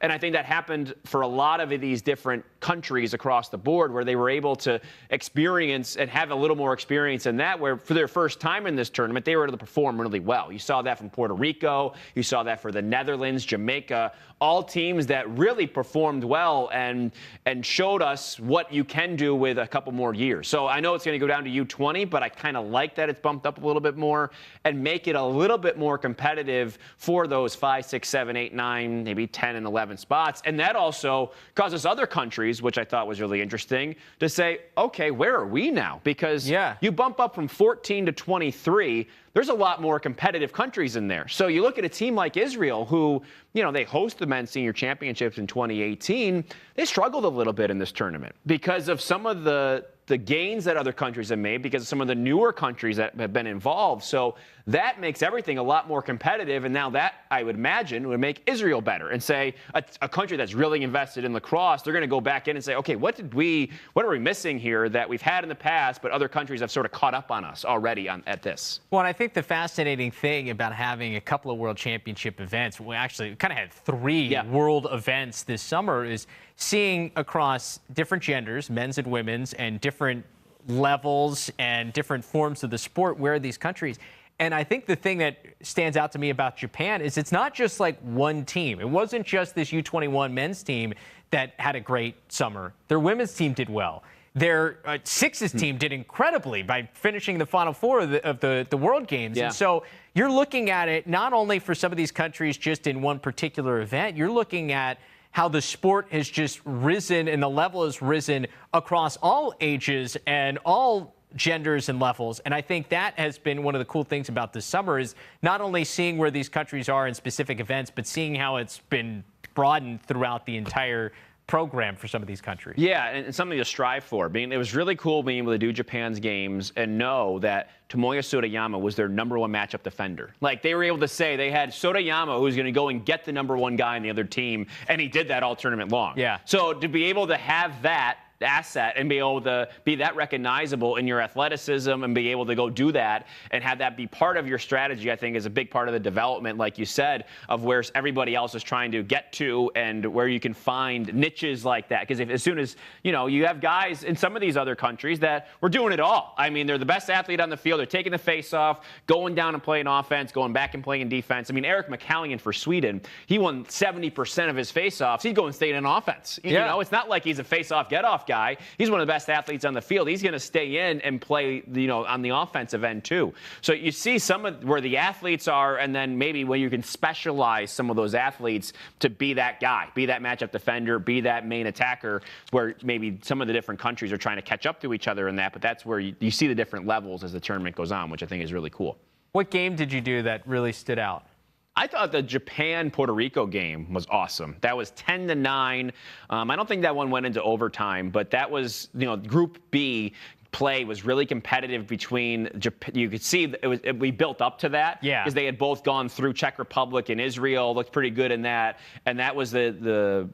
And I think that happened for a lot of these different countries across the board, where they were able to experience and have a little more experience in that, where for their first time in this tournament, they were able to perform really well. You saw that from Puerto Rico. You saw that for the Netherlands, Jamaica, all teams that really performed well and showed us what you can do with a couple more years. So I know it's going to go down to U20, but I kind of like that it's bumped up a little bit more and make it a little bit more competitive for those 5, 6, 7, 8, 9, maybe 10 and 11 spots. And that also causes other countries, which I thought was really interesting, to say, okay, where are we now? Because you bump up from 14 to 23, there's a lot more competitive countries in there. So you look at a team like Israel, who, they host the men's senior championships in 2018. They struggled a little bit in this tournament because of some of the the gains that other countries have made because of some of the newer countries that have been involved. So that makes everything a lot more competitive. And now that, I would imagine, would make Israel better and say a country that's really invested in lacrosse, they're going to go back in and say, okay, what are we missing here that we've had in the past, but other countries have sort of caught up on us already at this? Well, and I think the fascinating thing about having a couple of World Championship events, we actually kind of had 3 world events this summer, is seeing across different genders, men's and women's, and different levels and different forms of the sport, where are these countries? And I think the thing that stands out to me about Japan is it's not just like one team. It wasn't just this U21 men's team that had a great summer. Their women's team did well. Their sixes team did incredibly by finishing the Final Four of the World Games. Yeah. And so you're looking at it not only for some of these countries just in one particular event, you're looking at how the sport has just risen and the level has risen across all ages and all genders and levels. And I think that has been one of the cool things about this summer, is not only seeing where these countries are in specific events, but seeing how it's been broadened throughout the entire program for some of these countries. Yeah, and something to strive for. It was really cool being able to do Japan's games and know that Tomoya Sodayama was their #1 matchup defender. Like, they were able to say they had Sodayama, who's going to go and get the #1 guy in the other team, and he did that all tournament long. Yeah. So to be able to have that asset and be able to be that recognizable in your athleticism and be able to go do that and have that be part of your strategy, I think is a big part of the development, like you said, of where everybody else is trying to get to and where you can find niches like that. Because as soon as, you have guys in some of these other countries that were doing it all. I mean, they're the best athlete on the field. They're taking the face off, going down and playing offense, going back and playing defense. I mean, Eric McCallion for Sweden, he won 70% of his face-offs. He'd go and stay in offense. Yeah. It's not like he's a face-off, get-off guy. He's one of the best athletes on the field. He's going to stay in and play, on the offensive end too. So you see some of where the athletes are, and then maybe where you can specialize some of those athletes to be that guy, be that matchup defender, be that main attacker, where maybe some of the different countries are trying to catch up to each other in that. But that's where you see the different levels as the tournament goes on, which I think is really cool. What game did you do that really stood out? I thought the Japan-Puerto Rico game was awesome. That was 10-9. I don't think that one went into overtime, but that was, Group B play was really competitive between Japan. You could see we built up to that. Yeah. Because they had both gone through Czech Republic and Israel, looked pretty good in that. And that was the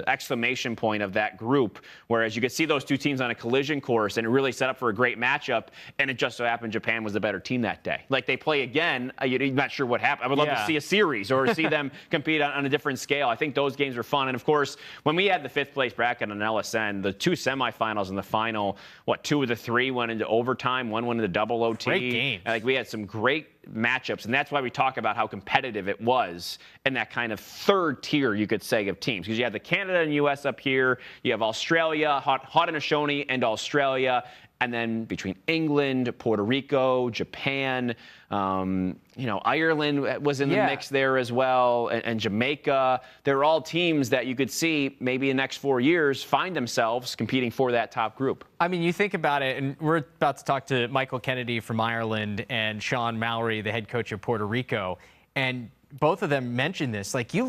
exclamation point of that group, whereas you could see those two teams on a collision course and it really set up for a great matchup, and it just so happened Japan was the better team that day. Like, they play again, you're not sure what happened. I would love to see a series or see them compete on a different scale. I think those games were fun. And of course, when we had the 5th place bracket on LSN, the 2 semifinals and the final, 2 of the 3 went into overtime, 1 went into double OT. Great games. Like, we had some great matchups, and that's why we talk about how competitive it was in that kind of third tier, you could say, of teams. Because you have the Canada and U.S. up here, you have Australia, Haudenosaunee and Australia, and then between England, Puerto Rico, Japan, Ireland was in the mix there as well, and Jamaica. They're all teams that you could see maybe in the next 4 years find themselves competing for that top group. I mean, you think about it, and we're about to talk to Michael Kennedy from Ireland and Shawn Mowry, the head coach of Puerto Rico, and both of them mentioned this. Like, you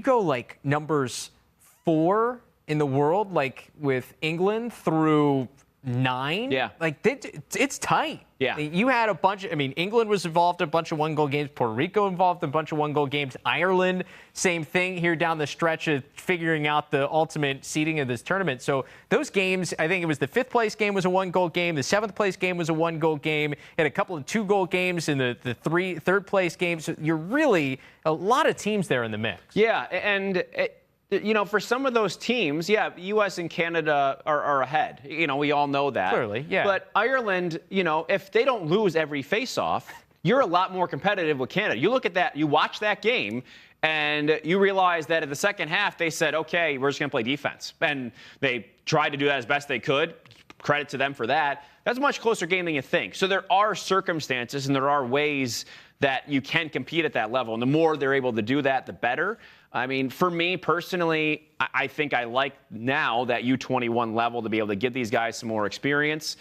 go like numbers 4 in the world, like with England through 9. Yeah. Like, it's tight. Yeah. You had a bunch. England was involved in a bunch of 1-goal games. Puerto Rico involved in a bunch of 1-goal games. Ireland, same thing here down the stretch of figuring out the ultimate seeding of this tournament. So those games, I think it was the 5th place game was a 1-goal game. The 7th place game was a 1-goal game. And a couple of 2-goal games in the 3rd place games. So you're really a lot of teams there in the mix. Yeah, and for some of those teams, U.S. and Canada are ahead. We all know that. Clearly, yeah. But Ireland, if they don't lose every face-off, you're a lot more competitive with Canada. You look at that, you watch that game, and you realize that in the second half, they said, okay, we're just going to play defense. And they tried to do that as best they could. Credit to them for that. That's a much closer game than you think. So there are circumstances and there are ways that you can compete at that level. And the more they're able to do that, the better. I mean, for me personally, I think I like now that U21 level to be able to give these guys some more experience.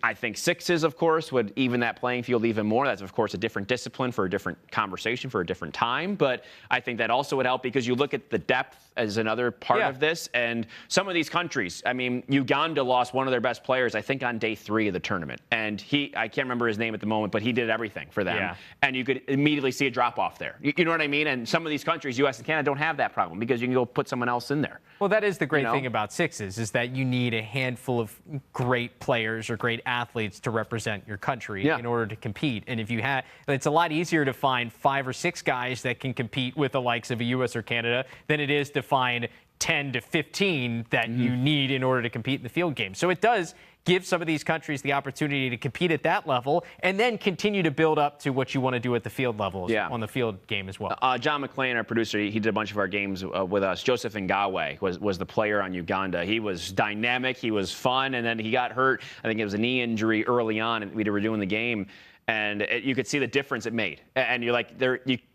I think sixes, of course, would even that playing field even more. That's, of course, a different discipline for a different conversation for a different time. But I think that also would help because you look at the depth as another part of this. And some of these countries, I mean, Uganda lost one of their best players, I think, on day 3 of the tournament. And I can't remember his name at the moment, but he did everything for them. Yeah. And you could immediately see a drop off there. You know what I mean? And some of these countries, U.S. and Canada, don't have that problem because you can go put someone else in there. Well, that is the great thing about sixes is that you need a handful of great players or great athletes to represent your country in order to compete. And if you have, it's a lot easier to find 5 or 6 guys that can compete with the likes of a U.S. or Canada than it is to find 10 to 15 that you need in order to compete in the field game. So it does give some of these countries the opportunity to compete at that level and then continue to build up to what you want to do at the field level on the field game as well. John McClain, our producer, he did a bunch of our games with us. Joseph Ngawe was the player on Uganda. He was dynamic. He was fun. And then he got hurt. I think it was a knee injury early on, and we were doing the game. And you could see the difference it made. And you're like,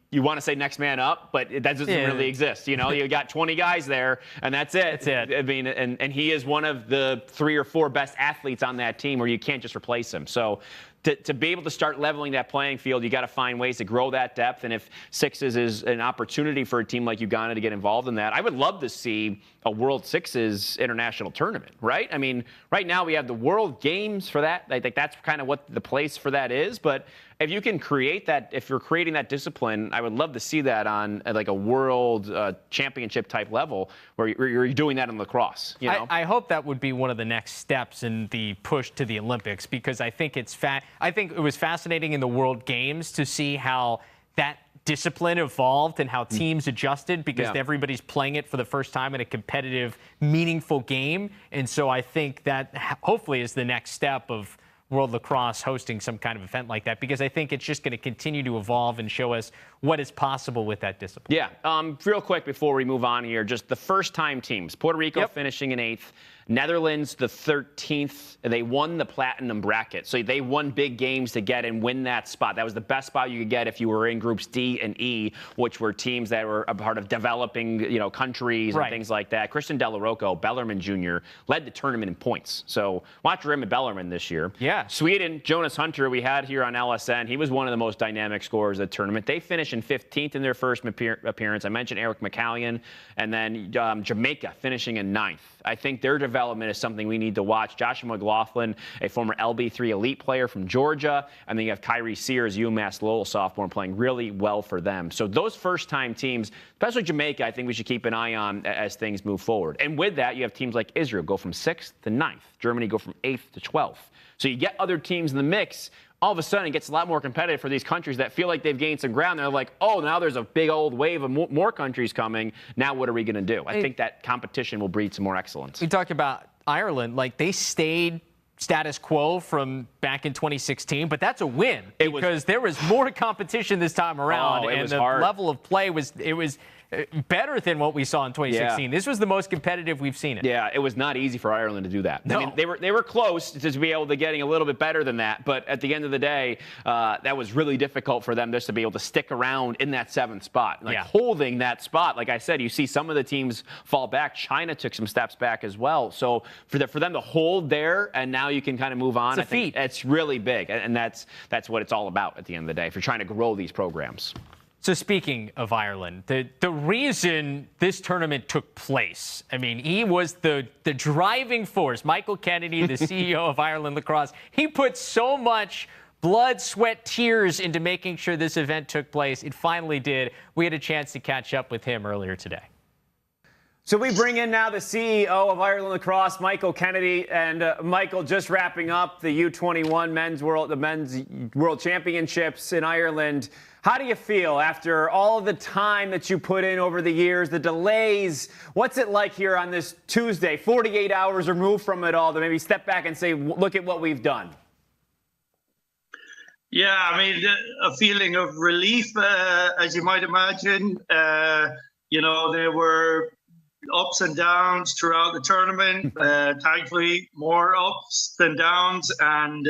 you want to say next man up, but that doesn't really exist. You know, you got 20 guys there, and that's it. That's it. I mean, and he is one of the 3 or 4 best athletes on that team where you can't just replace him. So to be able to start leveling that playing field, you got to find ways to grow that depth. And if sixes is an opportunity for a team like Uganda to get involved in that, I would love to see a World Sixes international tournament, right? I mean, right now we have the World Games for that. I think that's kind of what the place for that is. But if you can create that, if you're creating that discipline, I would love to see that on like a world championship type level where you're doing that in lacrosse. You know? I hope that would be one of the next steps in the push to the Olympics because I think I think it was fascinating in the World Games to see how that discipline evolved and how teams adjusted because everybody's playing it for the first time in a competitive, meaningful game. And so I think that hopefully is the next step of World Lacrosse hosting some kind of event like that because I think it's just going to continue to evolve and show us what is possible with that discipline. Yeah. Real quick before we move on here, just the first-time teams. Puerto Rico finishing in 8th. Netherlands, the 13th. They won the platinum bracket. So they won big games to get and win that spot. That was the best spot you could get if you were in groups D and E, which were teams that were a part of developing, countries and things like that. Christian Del Rocco, Bellarmine Jr., led the tournament in points. So watch for him at Bellarmine this year. Yeah. Sweden, Jonas Hunter, we had here on LSN. He was one of the most dynamic scorers of the tournament. They finished in 15th in their first appearance. I mentioned Eric McCallion. And then Jamaica finishing in 9th. I think their development is something we need to watch. Joshua McLaughlin, a former LB3 elite player from Georgia. And then you have Kyrie Sears, UMass Lowell sophomore, playing really well for them. So those first-time teams, especially Jamaica, I think we should keep an eye on as things move forward. And with that, you have teams like Israel go from 6th to 9th. Germany go from 8th to 12th. So you get other teams in the mix. All of a sudden, it gets a lot more competitive for these countries that feel like they've gained some ground. They're like, oh, now there's a big old wave of more countries coming. Now what are we going to do? I think that competition will breed some more excellence. We talked about Ireland. Like, they stayed status quo from back in 2016, but that's a win because there was more competition this time around. And the level of play was better than what we saw in 2016. Yeah. This was the most competitive we've seen it. Yeah, it was not easy for Ireland to do that. No. I mean, they were close to be able to getting a little bit better than that, but at the end of the day, that was really difficult for them just to be able to stick around in that 7th spot. Like holding that spot, like I said, you see some of the teams fall back. China took some steps back as well. So for them to hold there and now you can kind of move on, it's a feat. It's really big, and that's what it's all about at the end of the day if you're trying to grow these programs. So speaking of Ireland, the reason this tournament took place, I mean, he was the driving force. Michael Kennedy, the CEO of Ireland Lacrosse, he put so much blood, sweat, tears into making sure this event took place. It finally did. We had a chance to catch up with him earlier today. So we bring in now the CEO of Ireland Lacrosse, Michael Kennedy. And Michael, just wrapping up the U21 men's World Championships in Ireland. How do you feel after all the time that you put in over the years, the delays? What's it like here on this Tuesday, 48 hours removed from it all, to maybe step back and say, look at what we've done? Yeah, I mean, a feeling of relief, as you might imagine. There were ups and downs throughout the tournament. Thankfully, more ups than downs. And,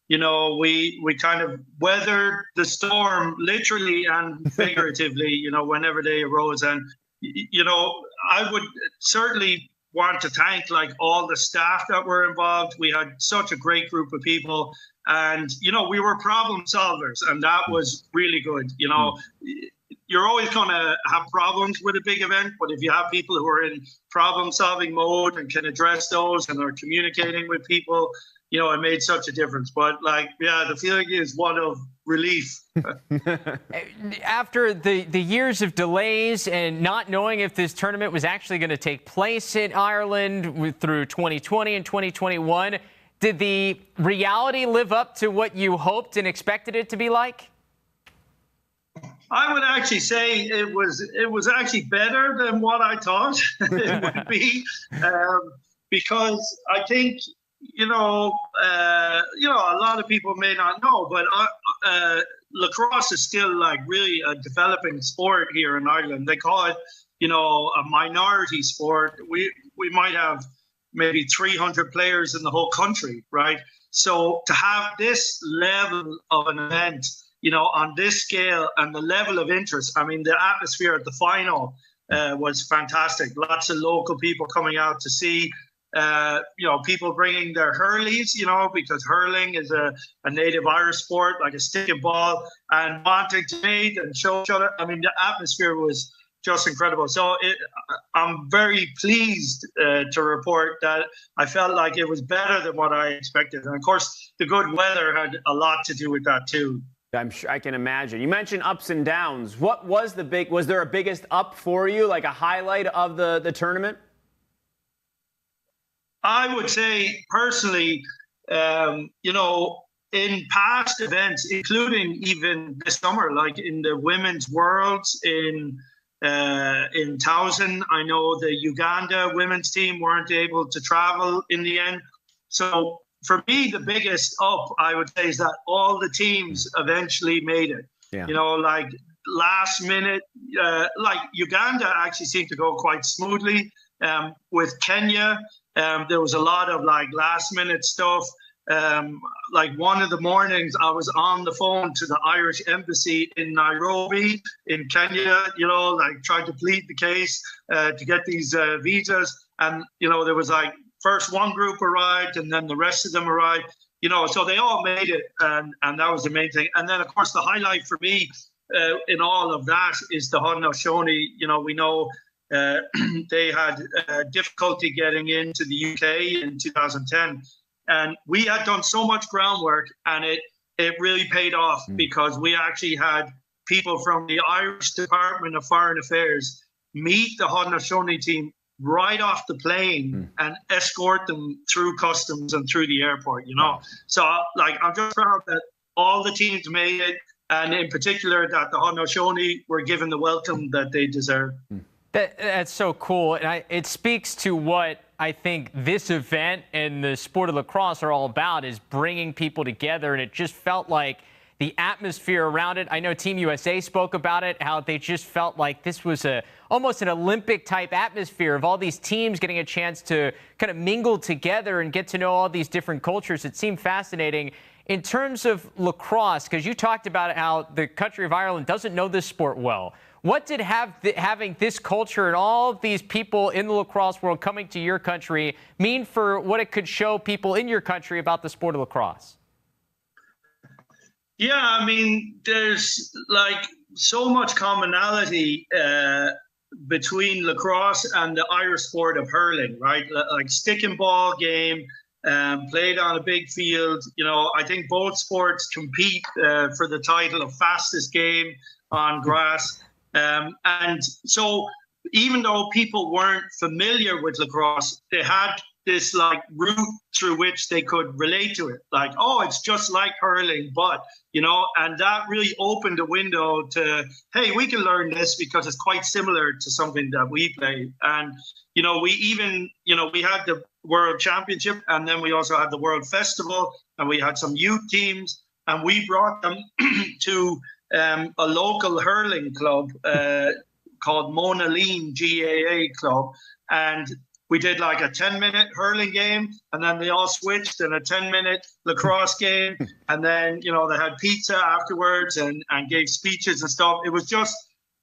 we kind of weathered the storm literally and figuratively, whenever they arose. And, I would certainly want to thank like all the staff that were involved. We had such a great group of people, and we were problem solvers, and that was really good. You're always going to have problems with a big event, but if you have people who are in problem solving mode and can address those and are communicating with people, it made such a difference. But the feeling is one of relief. After the years of delays and not knowing if this tournament was actually going to take place in Ireland through 2020 and 2021, did the reality live up to what you hoped and expected it to be like? I would actually say it was actually better than what I thought it would be, because I think a lot of people may not know, but lacrosse is still like really a developing sport here in Ireland. They call it a minority sport. We might have maybe 300 players in the whole country, right? So to have this level of an event, on this scale and the level of interest, I mean, the atmosphere at the final was fantastic. Lots of local people coming out to see, people bringing their hurleys, because hurling is a native Irish sport, like a stick and ball, and wanting to meet and show each other. I mean, the atmosphere was just incredible. So I'm very pleased to report that I felt like it was better than what I expected. And of course, the good weather had a lot to do with that too. I'm sure I can imagine. You mentioned ups and downs. What was was there a biggest up for you, like a highlight of the tournament? I would say personally, in past events, including even this summer, like in the Women's Worlds in Towson, I know the Uganda women's team weren't able to travel in the end. So for me, the biggest up, I would say, is that all the teams eventually made it. Yeah. Like last minute, like Uganda actually seemed to go quite smoothly. With Kenya, there was a lot of like last minute stuff. Like one of the mornings, I was on the phone to the Irish embassy in Nairobi in Kenya, like trying to plead the case to get these visas. And, there was like first one group arrived and then the rest of them arrived, so they all made it. And that was the main thing. And then, of course, the highlight for me in all of that is the Haudenosaunee. We know they had difficulty getting into the UK in 2010. And we had done so much groundwork, and it really paid off because we actually had people from the Irish Department of Foreign Affairs meet the Haudenosaunee team right off the plane and escort them through customs and through the airport, So, I'm just proud that all the teams made it, and in particular that the Haudenosaunee were given the welcome that they deserve. That's so cool. And it speaks to what I think this event and the sport of lacrosse are all about, is bringing people together. And it just felt like the atmosphere around it. I know Team USA spoke about it, how they just felt like this was almost an Olympic type atmosphere of all these teams getting a chance to kind of mingle together and get to know all these different cultures. It seemed fascinating. In terms of lacrosse, because you talked about how the country of Ireland doesn't know this sport well. What did having this culture and all of these people in the lacrosse world coming to your country mean for what it could show people in your country about the sport of lacrosse? Yeah, I mean, there's like so much commonality between lacrosse and the Irish sport of hurling, right? Like stick and ball game, played on a big field. I think both sports compete for the title of fastest game on grass. And so even though people weren't familiar with lacrosse, they had this like route through which they could relate to it. Like, oh, it's just like hurling, but, and that really opened a window to, hey, we can learn this because it's quite similar to something that we play. And, we even, we had the World Championship, and then we also had the World Festival, and we had some youth teams, and we brought them to a local hurling club called Mona Lean GAA Club, and we did like a 10-minute hurling game, and then they all switched in a 10-minute lacrosse game, and then they had pizza afterwards and gave speeches and stuff. It was just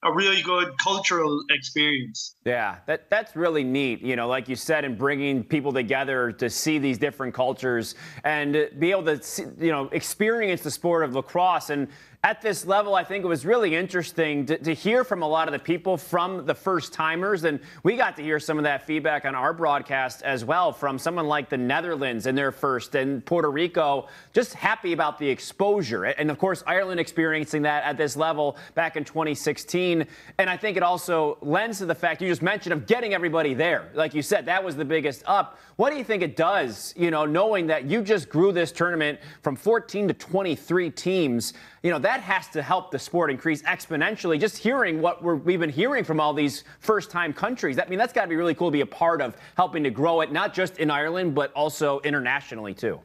a really good cultural experience. Yeah, that's really neat. You know, like you said, and bringing people together to see these different cultures and be able to, see, you know, experience the sport of lacrosse. And at this level, I think it was really interesting to hear from a lot of the people, from the first timers. And we got to hear some of that feedback on our broadcast as well, from someone like the Netherlands in their first, and Puerto Rico, just happy about the exposure. And of course, Ireland experiencing that at this level back in 2016. And I think it also lends to the fact you just mentioned of getting everybody there. Like you said, that was the biggest up. What do you think it does, you know, knowing that you just grew this tournament from 14 to 23 teams? You know, that has to help the sport increase exponentially. Just hearing what we've been hearing from all these first-time countries. I mean, that's got to be really cool to be a part of helping to grow it, not just in Ireland, but also internationally, too.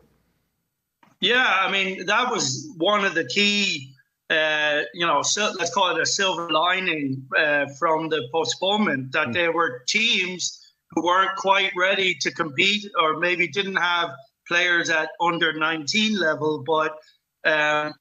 Yeah, I mean, that was one of the key, you know, let's call it a silver lining from the postponement, that there were teams who weren't quite ready to compete, or maybe didn't have players at under 19 level, but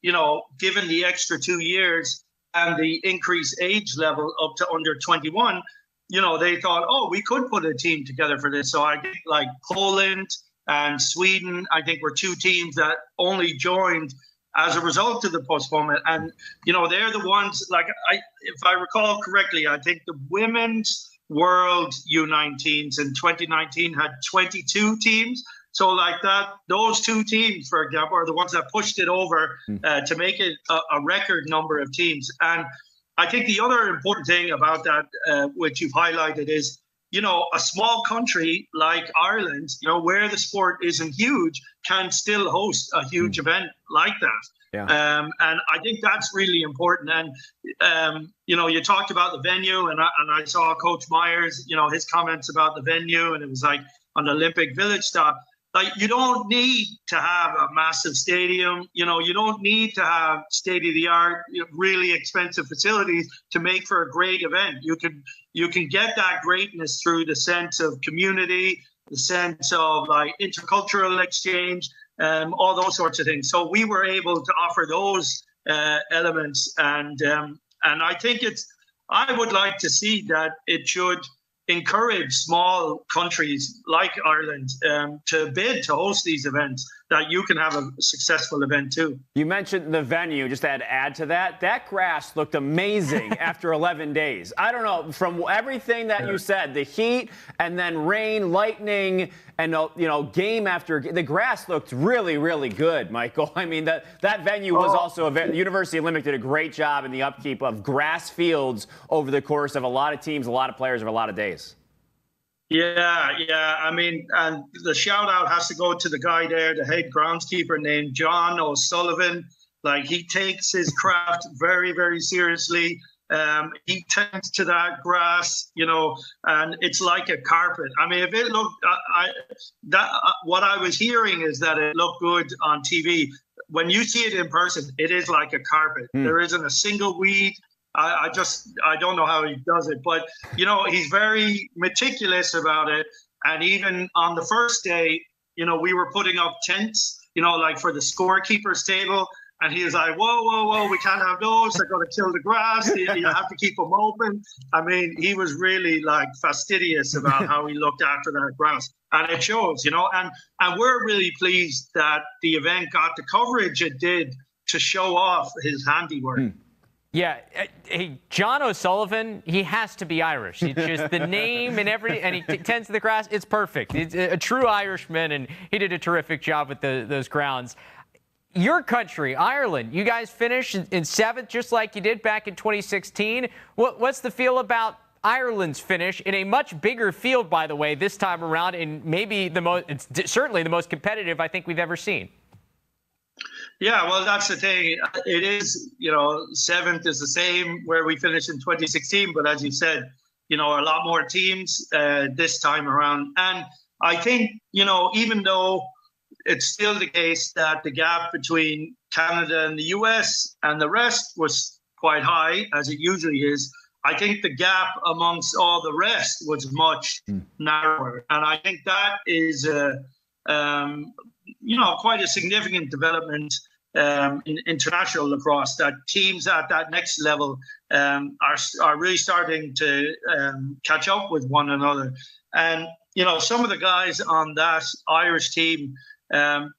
you know, given the extra 2 years and the increased age level up to under 21, you know, they thought, oh, we could put a team together for this. So I think like Poland and Sweden, I think were two teams that only joined as a result of the postponement. And, you know, they're the ones, like, if I recall correctly, I think the Women's World U19s in 2019 had 22 teams. So like that, those two teams, for example, are the ones that pushed it over to make it a record number of teams. And I think the other important thing about that, which you've highlighted, is, you know, a small country like Ireland, you know, where the sport isn't huge, can still host a huge event like that. Yeah. And I think that's really important. And, you know, you talked about the venue, and I saw Coach Myers, you know, his comments about the venue, and it was like on the Olympic Village style. Like, you don't need to have a massive stadium. You know, you don't need to have state-of-the-art, you know, really expensive facilities to make for a great event. You can get that greatness through the sense of community, the sense of like intercultural exchange, all those sorts of things. So we were able to offer those elements, and I think I would like to see that it should encourage small countries like Ireland to bid to host these events, that you can have a successful event too. You mentioned the venue. Just to add to that, that grass looked amazing after 11 days. I don't know, from everything that you said, the heat and then rain, lightning, and, you know, game after the grass looked really, really good, Michael. I mean, that venue was also the University of Limerick did a great job in the upkeep of grass fields over the course of a lot of teams, a lot of players, over a lot of days. Yeah. I mean, and the shout out has to go to the guy there, the head groundskeeper named John O'Sullivan. Like, he takes his craft very, very seriously. He tends to that grass, you know, and it's like a carpet. I mean, if it looked, what I was hearing is that it looked good on TV. When you see it in person, it is like a carpet. There isn't a single weed. I don't know how he does it, but, you know, he's very meticulous about it. And even on the first day, you know, we were putting up tents, you know, like for the scorekeeper's table. And he was like, whoa, we can't have those. They're going to kill the grass. You have to keep them open. I mean, he was really like fastidious about how he looked after that grass. And it shows, you know, and we're really pleased that the event got the coverage it did to show off his handiwork. Yeah, hey, John O'Sullivan, he has to be Irish. It's just the name and he tends to the grass. It's perfect. It's a true Irishman, and he did a terrific job with those grounds. Your country, Ireland, you guys finished in seventh, just like you did back in 2016. What's the feel about Ireland's finish in a much bigger field, by the way, this time around, and maybe it's certainly the most competitive I think we've ever seen? Yeah, well, that's the thing. It is, you know, seventh is the same where we finished in 2016. But as you said, you know, a lot more teams this time around. And I think, you know, even though it's still the case that the gap between Canada and the US and the rest was quite high, as it usually is, I think the gap amongst all the rest was much narrower. And I think that is, you know, quite a significant development. in international lacrosse, that teams at that next level are really starting to catch up with one another. And, some of the guys on that Irish team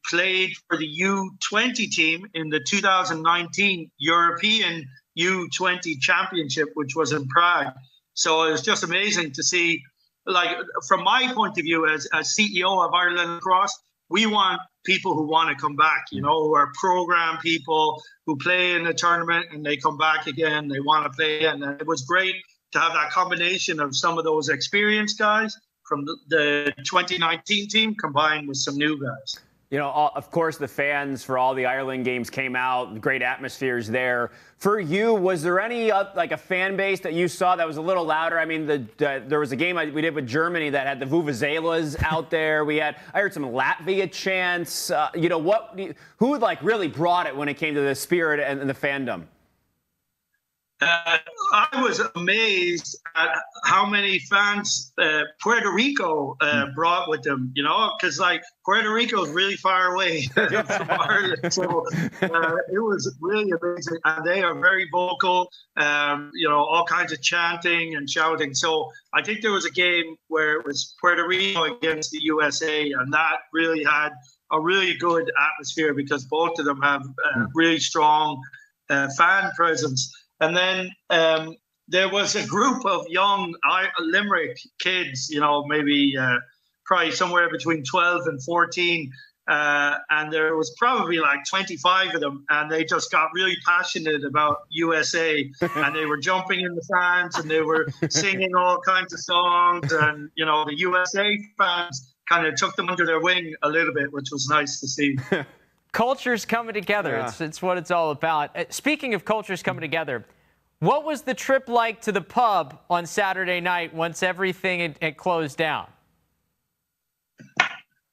played for the U20 team in the 2019 European U20 Championship, which was in Prague. So it was just amazing to see, like, from my point of view as CEO of Ireland Lacrosse, we want people who want to come back, who are program people who play in a tournament and they come back again, they want to play again. And it was great to have that combination of some of those experienced guys from the 2019 team combined with some new guys. Of course, the fans for all the Ireland games came out, great atmospheres there. For you, was there any like a fan base that you saw that was a little louder? I mean, there was a game we did with Germany that had the vuvuzelas out there. I heard some Latvia chants. Who really brought it when it came to the spirit and the fandom? I was amazed at how many fans Puerto Rico brought with them, because Puerto Rico is really far away from Ireland. So it was really amazing. And they are very vocal, all kinds of chanting and shouting. So I think there was a game where it was Puerto Rico against the USA, and that really had a really good atmosphere because both of them have really strong fan presence. And then there was a group of young Limerick kids, maybe probably somewhere between 12 and 14. And there was probably like 25 of them. And they just got really passionate about USA. And they were jumping in the fans and they were singing all kinds of songs. And, the USA fans kind of took them under their wing a little bit, which was nice to see. Cultures coming together. Yeah. It's what it's all about. Speaking of cultures coming together, what was the trip like to the pub on Saturday night once everything had closed down?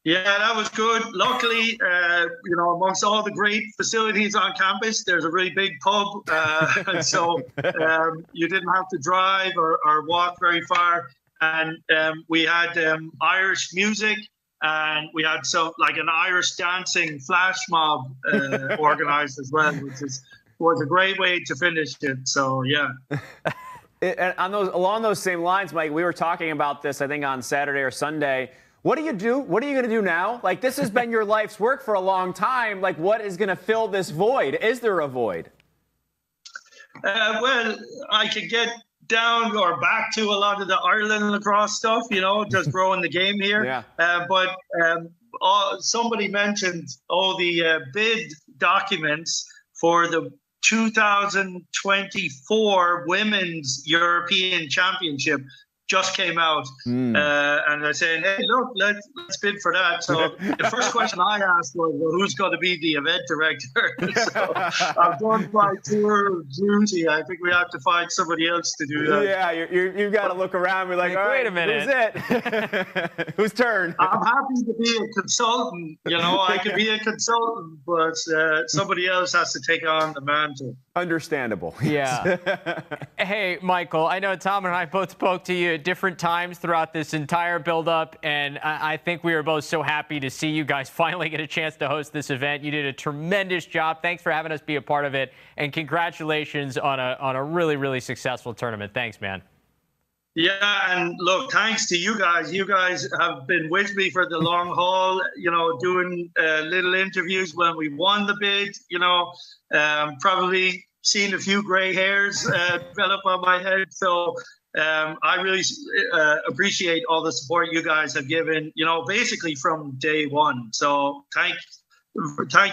Yeah, that was good. Luckily, amongst all the great facilities on campus, there's a really big pub. So you didn't have to drive or walk very far. And we had Irish music. And we had an Irish dancing flash mob organized as well, which was a great way to finish it. So, yeah. Along those same lines, Mike, we were talking about this, I think, on Saturday or Sunday. What do you do? What are you going to do now? This has been your life's work for a long time. What is going to fill this void? Is there a void? Well, I could get down or back to a lot of the Ireland lacrosse stuff, just growing the game here. Yeah. But somebody mentioned all the bid documents for the 2024 Women's European Championship just came out. And they're saying, hey, look, let's bid for that. So the first question I asked was, well, who's going to be the event director? So I've done my tour of duty. I think we have to find somebody else to do that. Yeah, you've got to look around and be like, all right, wait a minute. Who's it? Whose turn? I'm happy to be a consultant. I could be a consultant, but somebody else has to take on the mantle. Understandable. Yeah. Hey, Michael, I know Tom and I both spoke to you at different times throughout this entire build-up, and I think we were both so happy to see you guys finally get a chance to host this event. You did a tremendous job. Thanks for having us be a part of it, and congratulations on a really, really successful tournament. Thanks, man. Yeah, and look, thanks to you guys. You guys have been with me for the long haul, doing little interviews when we won the bid, probably seen a few gray hairs develop on my head. So I really appreciate all the support you guys have given, basically from day one. So thank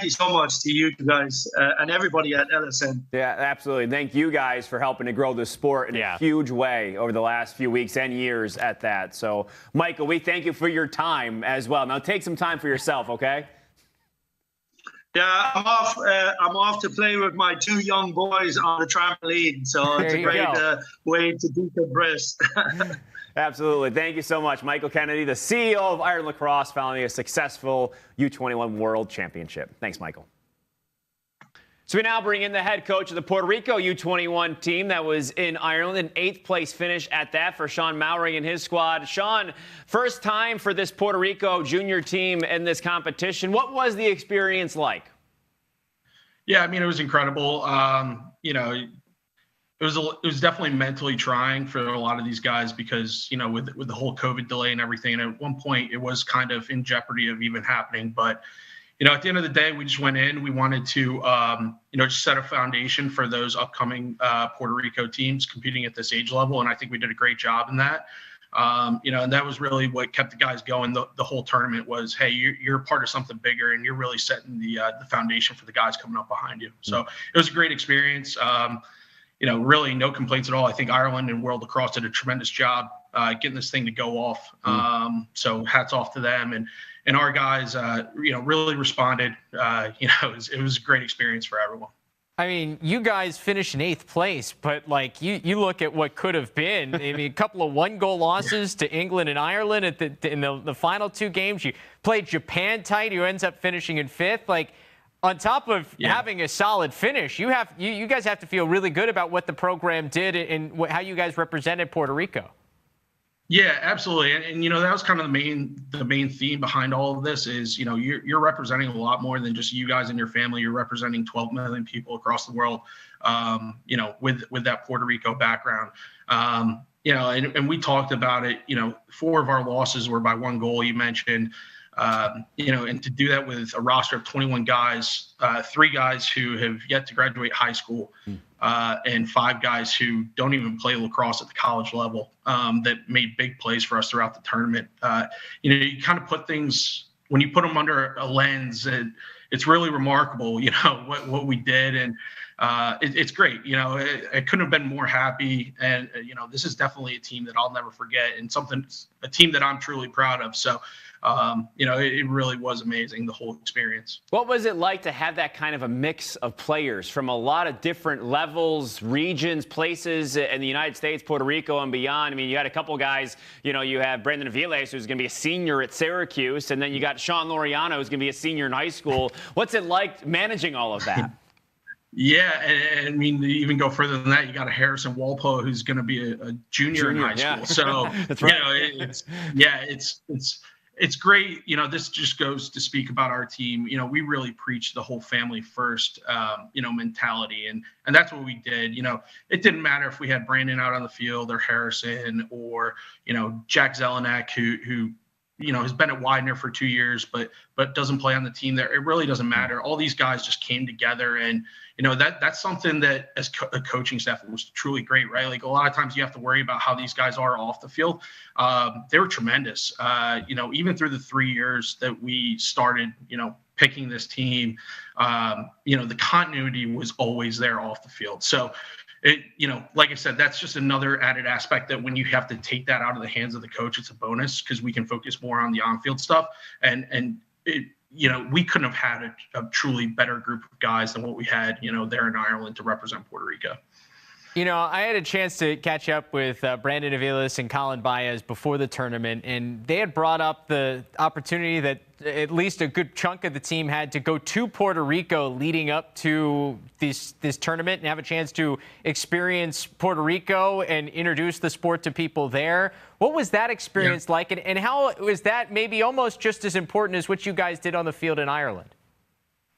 you so much to you guys and everybody at LSN. Yeah, absolutely. Thank you guys for helping to grow the sport in a huge way over the last few weeks and years at that. So, Michael, we thank you for your time as well. Now take some time for yourself, okay? Yeah, I'm off to play with my two young boys on the trampoline. So it's a great way to decompress. Absolutely. Thank you so much, Michael Kennedy, the CEO of Ireland Lacrosse, following a successful U21 World Championship. Thanks, Michael. So we now bring in the head coach of the Puerto Rico U21 team that was in Ireland, an 8th place finish at that for Shawn Mowry and his squad. Shawn, first time for this Puerto Rico junior team in this competition. What was the experience like? Yeah, I mean, it was incredible. It was definitely mentally trying for a lot of these guys because, with the whole COVID delay and everything, and at one point it was kind of in jeopardy of even happening. But, at the end of the day, we just went in. We wanted to, just set a foundation for those upcoming Puerto Rico teams competing at this age level. And I think we did a great job in that. And that was really what kept the guys going. The whole tournament was, hey, you're part of something bigger, and you're really setting the foundation for the guys coming up behind you. So it was a great experience. Really no complaints at all. I think Ireland and World Lacrosse did a tremendous job getting this thing to go off. So hats off to them. And our guys, really responded. It was a great experience for everyone. I mean, you guys finished in 8th place, but you look at what could have been. I mean, a couple of 1-goal losses to England and Ireland in the final 2 games. You played Japan tight, who ends up finishing in 5th. On top of having a solid finish, you guys have to feel really good about what the program did and how you guys represented Puerto Rico. Yeah, absolutely. And that was kind of the main theme behind all of this is, you're representing a lot more than just you guys and your family. You're representing 12 million people across the world, with that Puerto Rico background. And we talked about it, 4 of our losses were by 1 goal, you mentioned. And to do that with a roster of 21 guys, 3 guys who have yet to graduate high school, and 5 guys who don't even play lacrosse at the college level, that made big plays for us throughout the tournament. You kind of put things, when you put them under a lens, it's really remarkable, what we did. And it's great. I couldn't have been more happy. And, this is definitely a team that I'll never forget, and a team that I'm truly proud of. So, it really was amazing, the whole experience. What was it like to have that kind of a mix of players from a lot of different levels, regions, places in the United States, Puerto Rico, and beyond? I mean, you had a couple guys, you have Brandon Aviles, who's going to be a senior at Syracuse, and then you got Shawn, who's going to be a senior in high school. What's it like managing all of that? Yeah, and I mean, to even go further than that, you got a Harrison Walpole who's going to be a junior in high school. So, that's right. It's great. This just goes to speak about our team. We really preach the whole family first, mentality. And that's what we did. It didn't matter if we had Brandon out on the field or Harrison or, Jack Zelenak, who has been at Widener for 2 years, but doesn't play on the team there. It really doesn't matter. All these guys just came together, and that's something that as a coaching staff was truly great, right? Like a lot of times you have to worry about how these guys are off the field. They were tremendous. Even through the 3 years that we started, picking this team, the continuity was always there off the field. So like I said, that's just another added aspect that when you have to take that out of the hands of the coach, it's a bonus because we can focus more on the on-field stuff. And we couldn't have had a truly better group of guys than what we had, there in Ireland to represent Puerto Rico. I had a chance to catch up with Brandon Aviles and Colin Baez before the tournament, and they had brought up the opportunity that at least a good chunk of the team had to go to Puerto Rico leading up to this tournament and have a chance to experience Puerto Rico and introduce the sport to people there. What was that experience like, and how was that maybe almost just as important as what you guys did on the field in Ireland?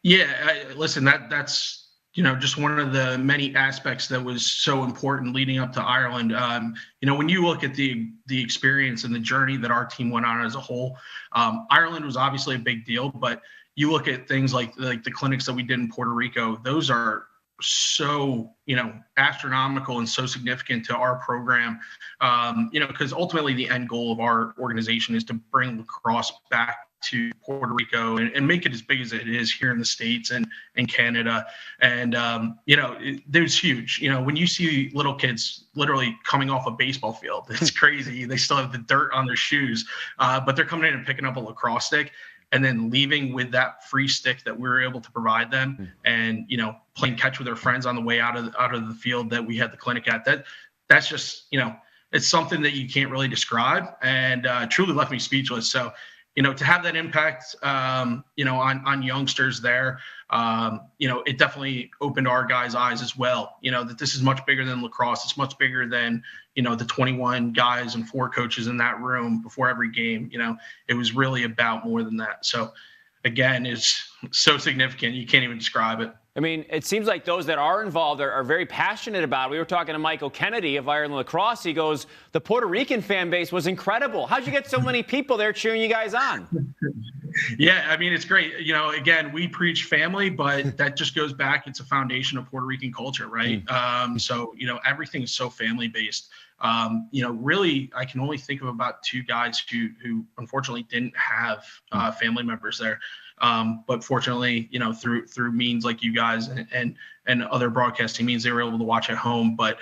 Yeah, listen, that's just one of the many aspects that was so important leading up to Ireland. When you look at the experience and the journey that our team went on as a whole, Ireland was obviously a big deal, but you look at things like the clinics that we did in Puerto Rico, those are so, astronomical and so significant to our program, because ultimately the end goal of our organization is to bring lacrosse back to Puerto Rico and make it as big as it is here in the States and in Canada. And, it was huge. When you see little kids literally coming off a baseball field, it's crazy. They still have the dirt on their shoes, but they're coming in and picking up a lacrosse stick and then leaving with that free stick that we were able to provide them and, playing catch with their friends on the way out of the field that we had the clinic at. That's just, it's something that you can't really describe and truly left me speechless. So, to have that impact, on youngsters there, it definitely opened our guys' eyes as well, that this is much bigger than lacrosse. It's much bigger than, the 21 guys and 4 coaches in that room before every game. It was really about more than that. So, again, it's so significant. You can't even describe it. I mean, it seems like those that are involved are very passionate about it. We were talking to Michael Kennedy of Ireland Lacrosse. He goes, the Puerto Rican fan base was incredible. How'd you get so many people there cheering you guys on? Yeah, I mean, it's great. Again, we preach family, but that just goes back. It's a foundation of Puerto Rican culture, right? So, everything is so family based. Really, I can only think of about 2 guys who unfortunately didn't have family members there. But fortunately, through means like you guys and other broadcasting means, they were able to watch at home. But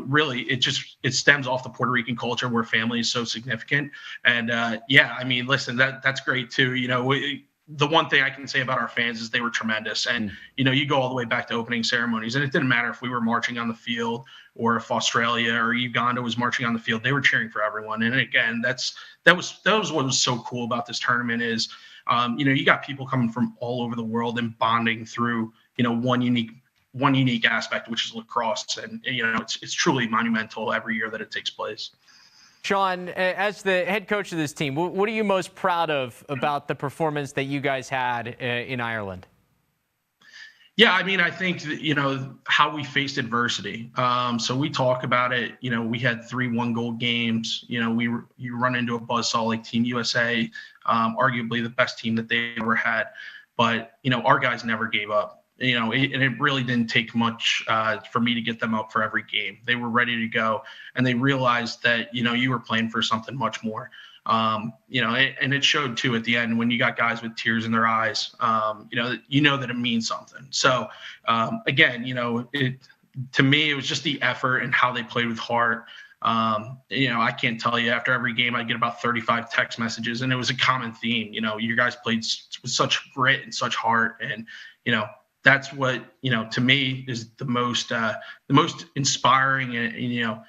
really, it stems off the Puerto Rican culture where family is so significant. And I mean, listen, that's great too. The one thing I can say about our fans is they were tremendous. And, you go all the way back to opening ceremonies, and it didn't matter if we were marching on the field or if Australia or Uganda was marching on the field, they were cheering for everyone. And again, that was what was so cool about this tournament is, you got people coming from all over the world and bonding through, one unique aspect, which is lacrosse. And, it's truly monumental every year that it takes place. Shawn, as the head coach of this team, what are you most proud of about the performance that you guys had in Ireland? Yeah, I mean, I think that, how we faced adversity. So we talk about it. We had 3 1-goal games. You run into a buzzsaw like Team USA, arguably the best team that they ever had. But, our guys never gave up. And it really didn't take much for me to get them up for every game. They were ready to go, and they realized that, you were playing for something much more. And it showed too at the end when you got guys with tears in their eyes, that it means something. So again, to me, it was just the effort and how they played with heart. I can't tell you, after every game, I get about 35 text messages, and it was a common theme. You guys played with such grit and such heart, and, that's what, to me is the most inspiring and,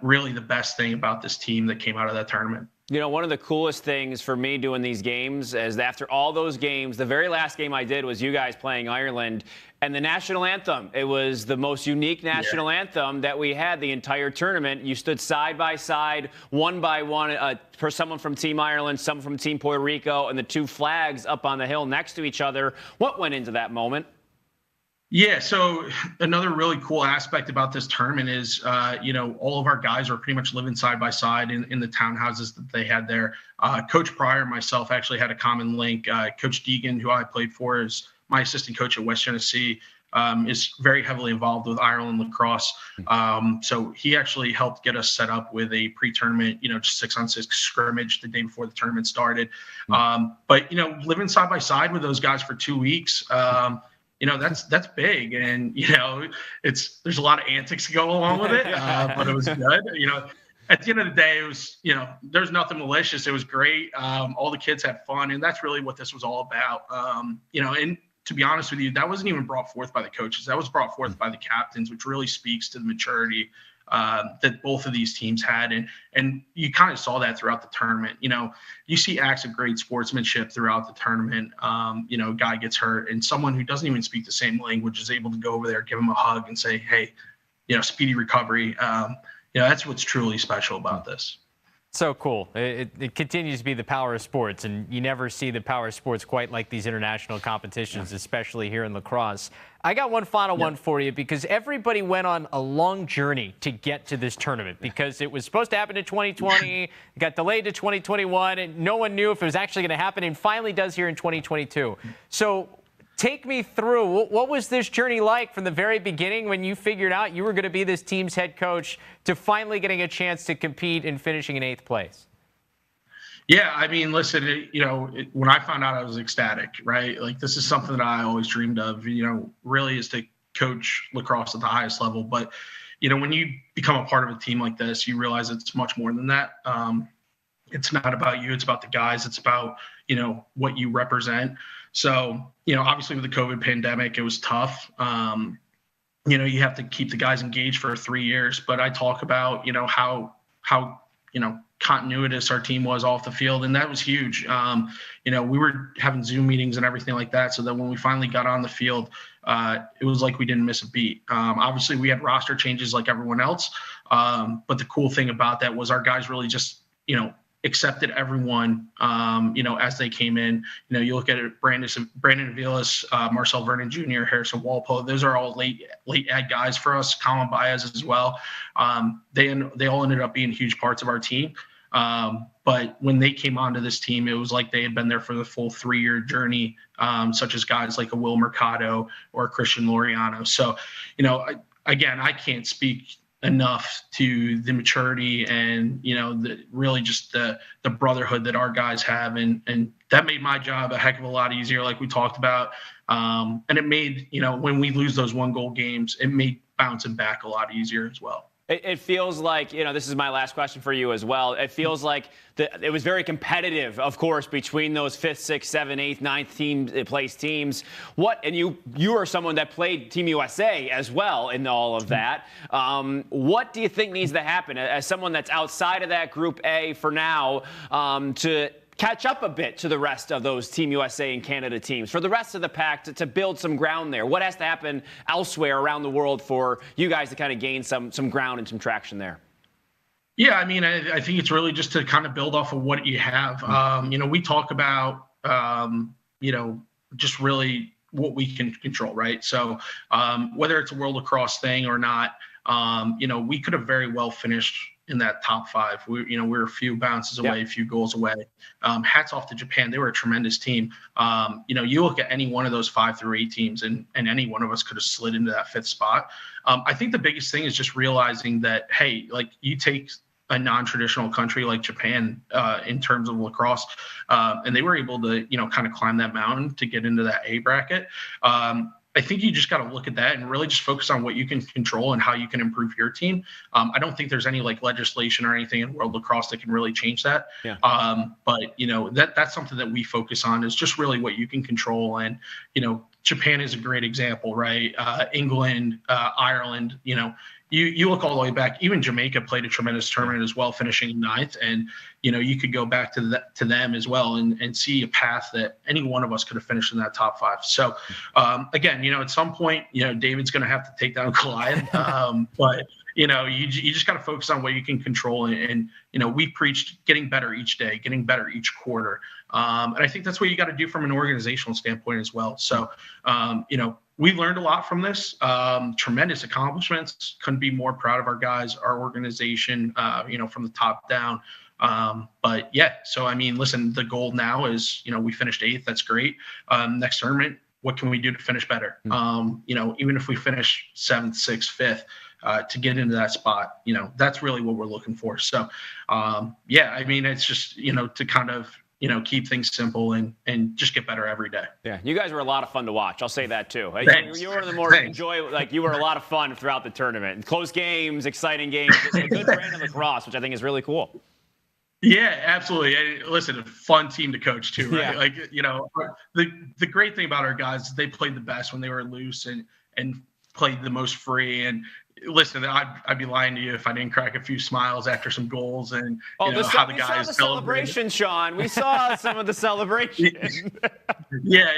really the best thing about this team that came out of that tournament. One of the coolest things for me doing these games is that after all those games, the very last game I did was you guys playing Ireland, and the national anthem. It was the most unique national anthem that we had the entire tournament. You stood side by side, one by one, for someone from Team Ireland, someone from Team Puerto Rico, and the 2 flags up on the hill next to each other. What went into that moment? Yeah, so another really cool aspect about this tournament is, all of our guys are pretty much living side by side in the townhouses that they had there. Coach Pryor and myself actually had a common link. Coach Deegan, who I played for, is my assistant coach at West Genesee, is very heavily involved with Ireland Lacrosse. So he actually helped get us set up with a pre-tournament, just 6-on-6 scrimmage the day before the tournament started. But, living side by side with those guys for 2 weeks, that's big. And, there's a lot of antics to go along with it, but it was good. At the end of the day, it was, there's nothing malicious. It was great. All the kids had fun, and that's really what this was all about. And to be honest with you, that wasn't even brought forth by the coaches. That was brought forth by the captains, which really speaks to the maturity that both of these teams had. And you kind of saw that throughout the tournament. You see acts of great sportsmanship throughout the tournament. A guy gets hurt, and someone who doesn't even speak the same language is able to go over there, give him a hug, and say, hey, speedy recovery. That's what's truly special about this. So cool. It continues to be the power of sports, and you never see the power of sports quite like these international competitions, especially here in lacrosse. I got one final one for you, because everybody went on a long journey to get to this tournament, because it was supposed to happen in 2020, it got delayed to 2021, and no one knew if it was actually going to happen, and finally does here in 2022. So take me through, what was this journey like from the very beginning when you figured out you were going to be this team's head coach to finally getting a chance to compete and finishing in 8th place? Yeah, I mean, listen, when I found out, I was ecstatic, right? Like, this is something that I always dreamed of, really, is to coach lacrosse at the highest level. But, when you become a part of a team like this, you realize it's much more than that. It's not about you. It's about the guys. It's about, what you represent. So, obviously with the COVID pandemic, it was tough. You have to keep the guys engaged for 3 years. But I talk about, how continuous our team was off the field, and that was huge. We were having Zoom meetings and everything like that, so that when we finally got on the field, it was like we didn't miss a beat. Obviously, we had roster changes like everyone else, but the cool thing about that was our guys really just, accepted everyone, as they came in. You look at it, Brandon Avilas, Marcel Vernon Jr., Harrison Walpole. Those are all late ad guys for us. Colin Baez as well. They all ended up being huge parts of our team. But when they came onto this team, it was like they had been there for the full 3-year journey, such as guys like a Will Mercado or Christian Laureano. So, again, I can't speak enough to the maturity and really just the brotherhood that our guys have, and that made my job a heck of a lot easier, like we talked about, and it made when we lose those 1-goal games, it made bouncing back a lot easier as well. It feels like, this is my last question for you as well. It feels like it was very competitive, of course, between those 5th, 6th, 7th, 8th, 9th place teams. And you are someone that played Team USA as well in all of that. What do you think needs to happen as someone that's outside of that Group A for now to catch up a bit to the rest of those Team USA and Canada teams, for the rest of the pack to build some ground there? What has to happen elsewhere around the world for you guys to kind of gain some ground and some traction there? Yeah, I think it's really just to kind of build off of what you have. We talk about, just really what we can control, right? So whether it's a World Lacrosse thing or not, we could have very well finished in that top 5. We're a few bounces away, a few goals away. Hats off to Japan. They were a tremendous team. You look at any one of those 5 through 8 teams and any one of us could have slid into that 5th spot. I think the biggest thing is just realizing that, hey, like you take a non-traditional country like Japan in terms of lacrosse, and they were able to, kind of climb that mountain to get into that A bracket. I think you just got to look at that and really just focus on what you can control and how you can improve your team. I don't think there's any legislation or anything in World Lacrosse that can really change that. Yeah. But that's something that we focus on, is just really what you can control. And, Japan is a great example, right? England, Ireland, you look all the way back. Even Jamaica played a tremendous tournament as well, finishing 9th. And, you could go back to them as well and see a path that any one of us could have finished in that top 5. So, again, at some point, David's going to have to take down Goliath. But, you just got to focus on what you can control. And we preached getting better each day, getting better each quarter. And I think that's what you got to do from an organizational standpoint as well. So, we learned a lot from this, tremendous accomplishments. Couldn't be more proud of our guys, our organization, from the top down. But yeah, so, listen, the goal now is, we finished 8th. That's great. Next tournament, what can we do to finish better? Even if we finish 7th, 6th, 5th, to get into that spot, that's really what we're looking for. So, it's just, to kind of, keep things simple and just get better every day. Yeah, you guys were a lot of fun to watch. I'll say that too. You were the more you were a lot of fun throughout the tournament. Close games, exciting games, a good brand of lacrosse, which I think is really cool. Yeah, absolutely. Listen, a fun team to coach too, right? Yeah. The great thing about our guys is they played the best when they were loose and played the most free. And listen, I'd be lying to you if I didn't crack a few smiles after some goals and how the guys celebrated. Celebration, Shawn. We saw some of the celebration. Yeah.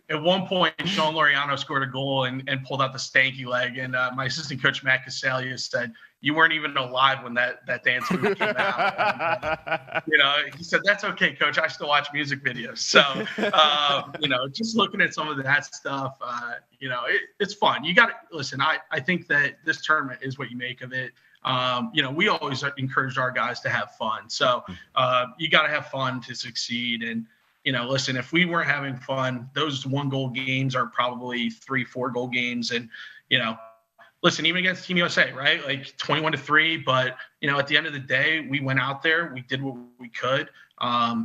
At one point, Shawn Laureano scored a goal and pulled out the stanky leg, and my assistant coach Matt Casalia said, "You weren't even alive when that dance move came out." And, he said, "That's okay, coach. I still watch music videos." So, just looking at some of that stuff, it's fun. You got to listen. I think that this tournament is what you make of it. We always encouraged our guys to have fun. So, you got to have fun to succeed. And, listen, if we weren't having fun, those 1-goal games are probably 3-4 goal games. And, listen, even against Team USA, right? 21-3, but at the end of the day, we went out there, we did what we could.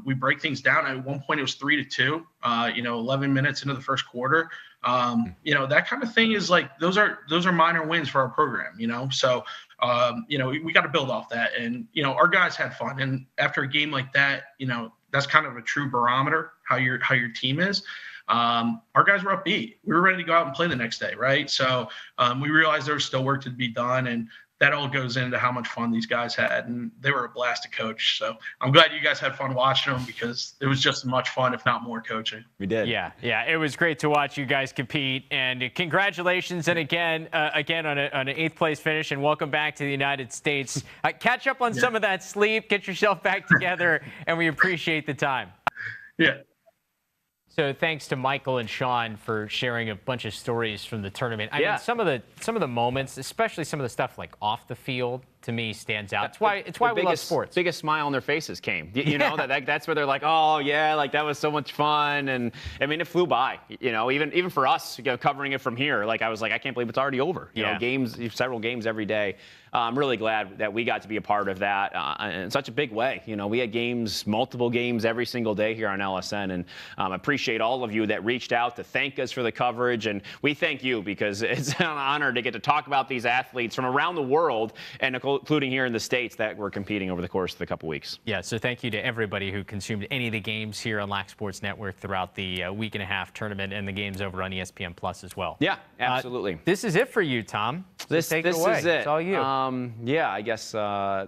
We break things down. At one point, it was 3-2. 11 minutes into the first quarter. That kind of thing is those are minor wins for our program. So we got to build off that, and our guys had fun. And after a game like that, that's kind of a true barometer how your team is. Our guys were upbeat. We were ready to go out and play the next day, right? So we realized there was still work to be done, and that all goes into how much fun these guys had, and they were a blast to coach. So I'm glad you guys had fun watching them, because it was just as much fun, if not more, coaching. We did. Yeah, it was great to watch you guys compete, and congratulations, and again on an 8th place finish, and welcome back to the United States. Catch up on some of that sleep, get yourself back together, and we appreciate the time. Yeah. So thanks to Michael and Shawn for sharing a bunch of stories from the tournament. I mean, some of the moments, especially some of the stuff like off the field, to me stands out. It's why we love sports. Biggest smile on their faces came. You know, that's where they're like, oh yeah, like that was so much fun. And I mean, it flew by. You know, even for us, covering it from here, like I was like, I can't believe it's already over. You know, several games every day. I'm really glad that we got to be a part of that in such a big way. You know, we had multiple games every single day here on LSN, and appreciate all of you that reached out to thank us for the coverage. And we thank you, because it's an honor to get to talk about these athletes from around the world, and including here in the States, that were competing over the course of the couple weeks. Yeah, so thank you to everybody who consumed any of the games here on Lax Sports Network throughout the week and a half tournament, and the games over on ESPN Plus as well. Yeah, absolutely. This is it for you, Tom. This take it away. Is it. It's all you. Yeah, I guess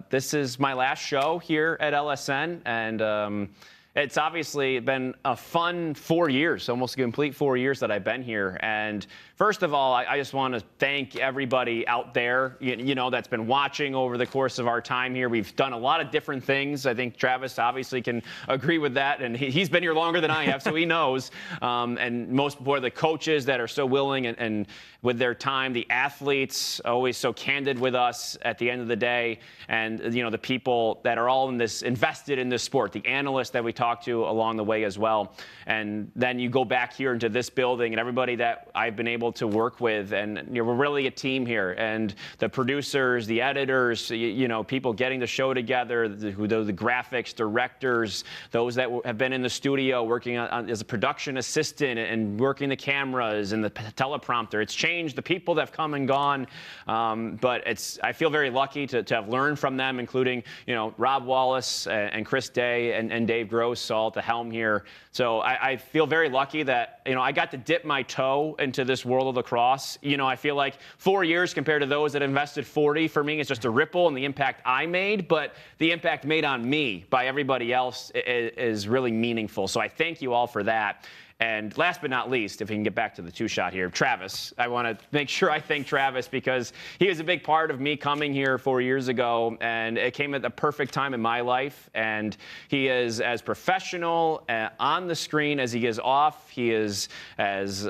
this is my last show here at LSN, and it's obviously been a fun 4 years, almost a complete 4 years that I've been here. And first of all, I just want to thank everybody out there, you know, that's been watching over the course of our time here. We've done a lot of different things. I think Travis obviously can agree with that, and he's been here longer than I have, so he knows. And most for the coaches that are so willing and with their time, the athletes always so candid with us at the end of the day, and you know, the people that are all invested in this sport, the analysts that we talk to along the way as well. And then you go back here into this building, and everybody that I've been able to work with, and you know, we're really a team here. And the producers, the editors, you know, people getting the show together, the graphics directors, those that have been in the studio working as a production assistant and working the cameras and the teleprompter. It's changed the people that have come and gone, but I feel very lucky to have learned from them, including, you know, Rob Wallace and Chris Day and Dave Gross all at the helm here. So I feel very lucky that, you know, I got to dip my toe into this world of lacrosse. You know, I feel like 4 years compared to those that invested 40 for me is just a ripple in the impact I made, but the impact made on me by everybody else is really meaningful. So I thank you all for that. And last but not least, if we can get back to the two-shot here, Travis. I want to make sure I thank Travis, because he was a big part of me coming here 4 years ago, and it came at the perfect time in my life. And he is as professional on the screen as he is off. He is as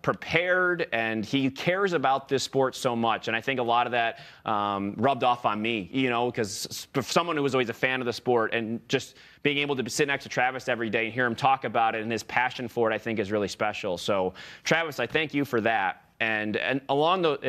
prepared, and he cares about this sport so much. And I think a lot of that rubbed off on me, you know, because for someone who was always a fan of the sport, and just being able to sit next to Travis every day and hear him talk about it and his passion for it, I think is really special. So, Travis, I thank you for that. And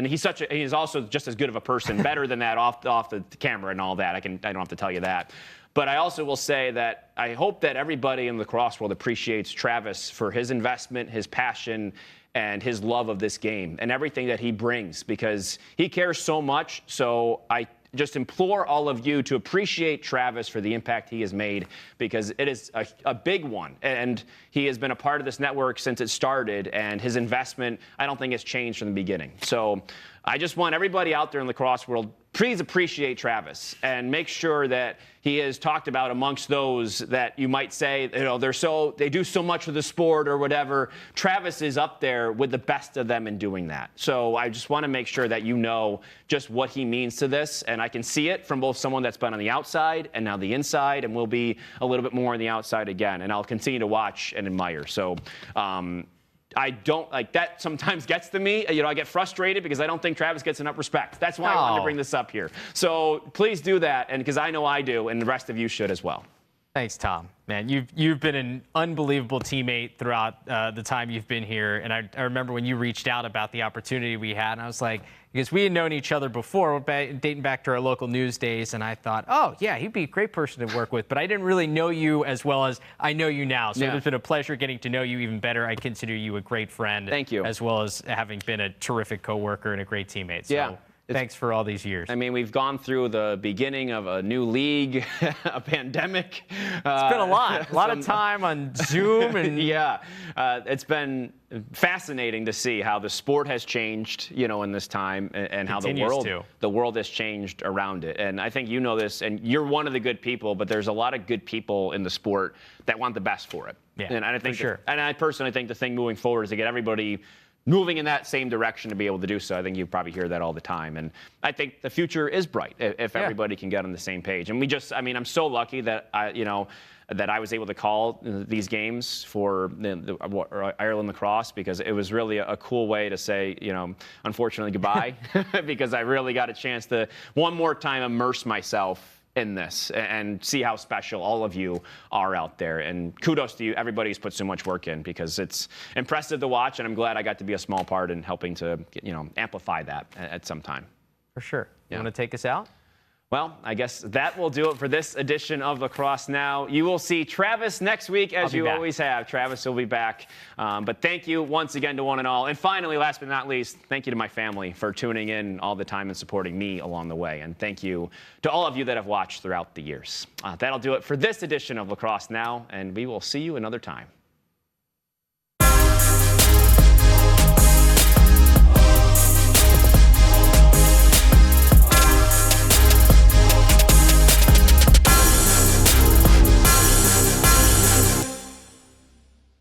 he's also just as good of a person, better than that off the camera and all that. I don't have to tell you that. But I also will say that I hope that everybody in the lacrosse world appreciates Travis for his investment, his passion, and his love of this game and everything that he brings, because he cares so much. So I just implore all of you to appreciate Travis for the impact he has made, because it is a big one. And he has been a part of this network since it started, and his investment, I don't think, has changed from the beginning. So I just want everybody out there in the lacrosse world, please appreciate Travis and make sure that he is talked about amongst those that you might say, you know, they do so much for the sport or whatever. Travis is up there with the best of them in doing that. So I just want to make sure that you know just what he means to this. And I can see it from both someone that's been on the outside and now the inside, and will be a little bit more on the outside again. And I'll continue to watch and admire. So, I don't like that. Sometimes gets to me. You know, I get frustrated because I don't think Travis gets enough respect. That's why I wanted to bring this up here. So please do that, and because I know I do, and the rest of you should as well. Thanks, Tom. Man, you've been an unbelievable teammate throughout the time you've been here. And I remember when you reached out about the opportunity we had, and I was like, because we had known each other before, dating back to our local news days, and I thought, oh, yeah, he'd be a great person to work with. But I didn't really know you as well as I know you now. So It's been a pleasure getting to know you even better. I consider you a great friend. Thank you. As well as having been a terrific coworker and a great teammate. So, yeah. Thanks for all these years. I mean, we've gone through the beginning of a new league, a pandemic. It's been a lot. A lot of time on Zoom. And yeah. It's been fascinating to see how the sport has changed, in this time, and how the world has changed around it. And I think you know this, and you're one of the good people, but there's a lot of good people in the sport that want the best for it. Yeah, and I think for sure. And I personally think the thing moving forward is to get everybody moving in that same direction to be able to do so. I think you probably hear that all the time. And I think the future is bright if everybody can get on the same page. And I'm so lucky that that I was able to call these games for Ireland Lacrosse, because it was really a cool way to say, unfortunately, goodbye, because I really got a chance to one more time immerse myself in this and see how special all of you are out there. And kudos to you, everybody who's put so much work in, because it's impressive to watch, and I'm glad I got to be a small part in helping to, amplify that at some time. For sure. You want to take us out? Well, I guess that will do it for this edition of Lacrosse Now. You will see Travis next week, as you always have. Travis will be back. But thank you once again to one and all. And finally, last but not least, thank you to my family for tuning in all the time and supporting me along the way. And thank you to all of you that have watched throughout the years. That'll do it for this edition of Lacrosse Now, and we will see you another time.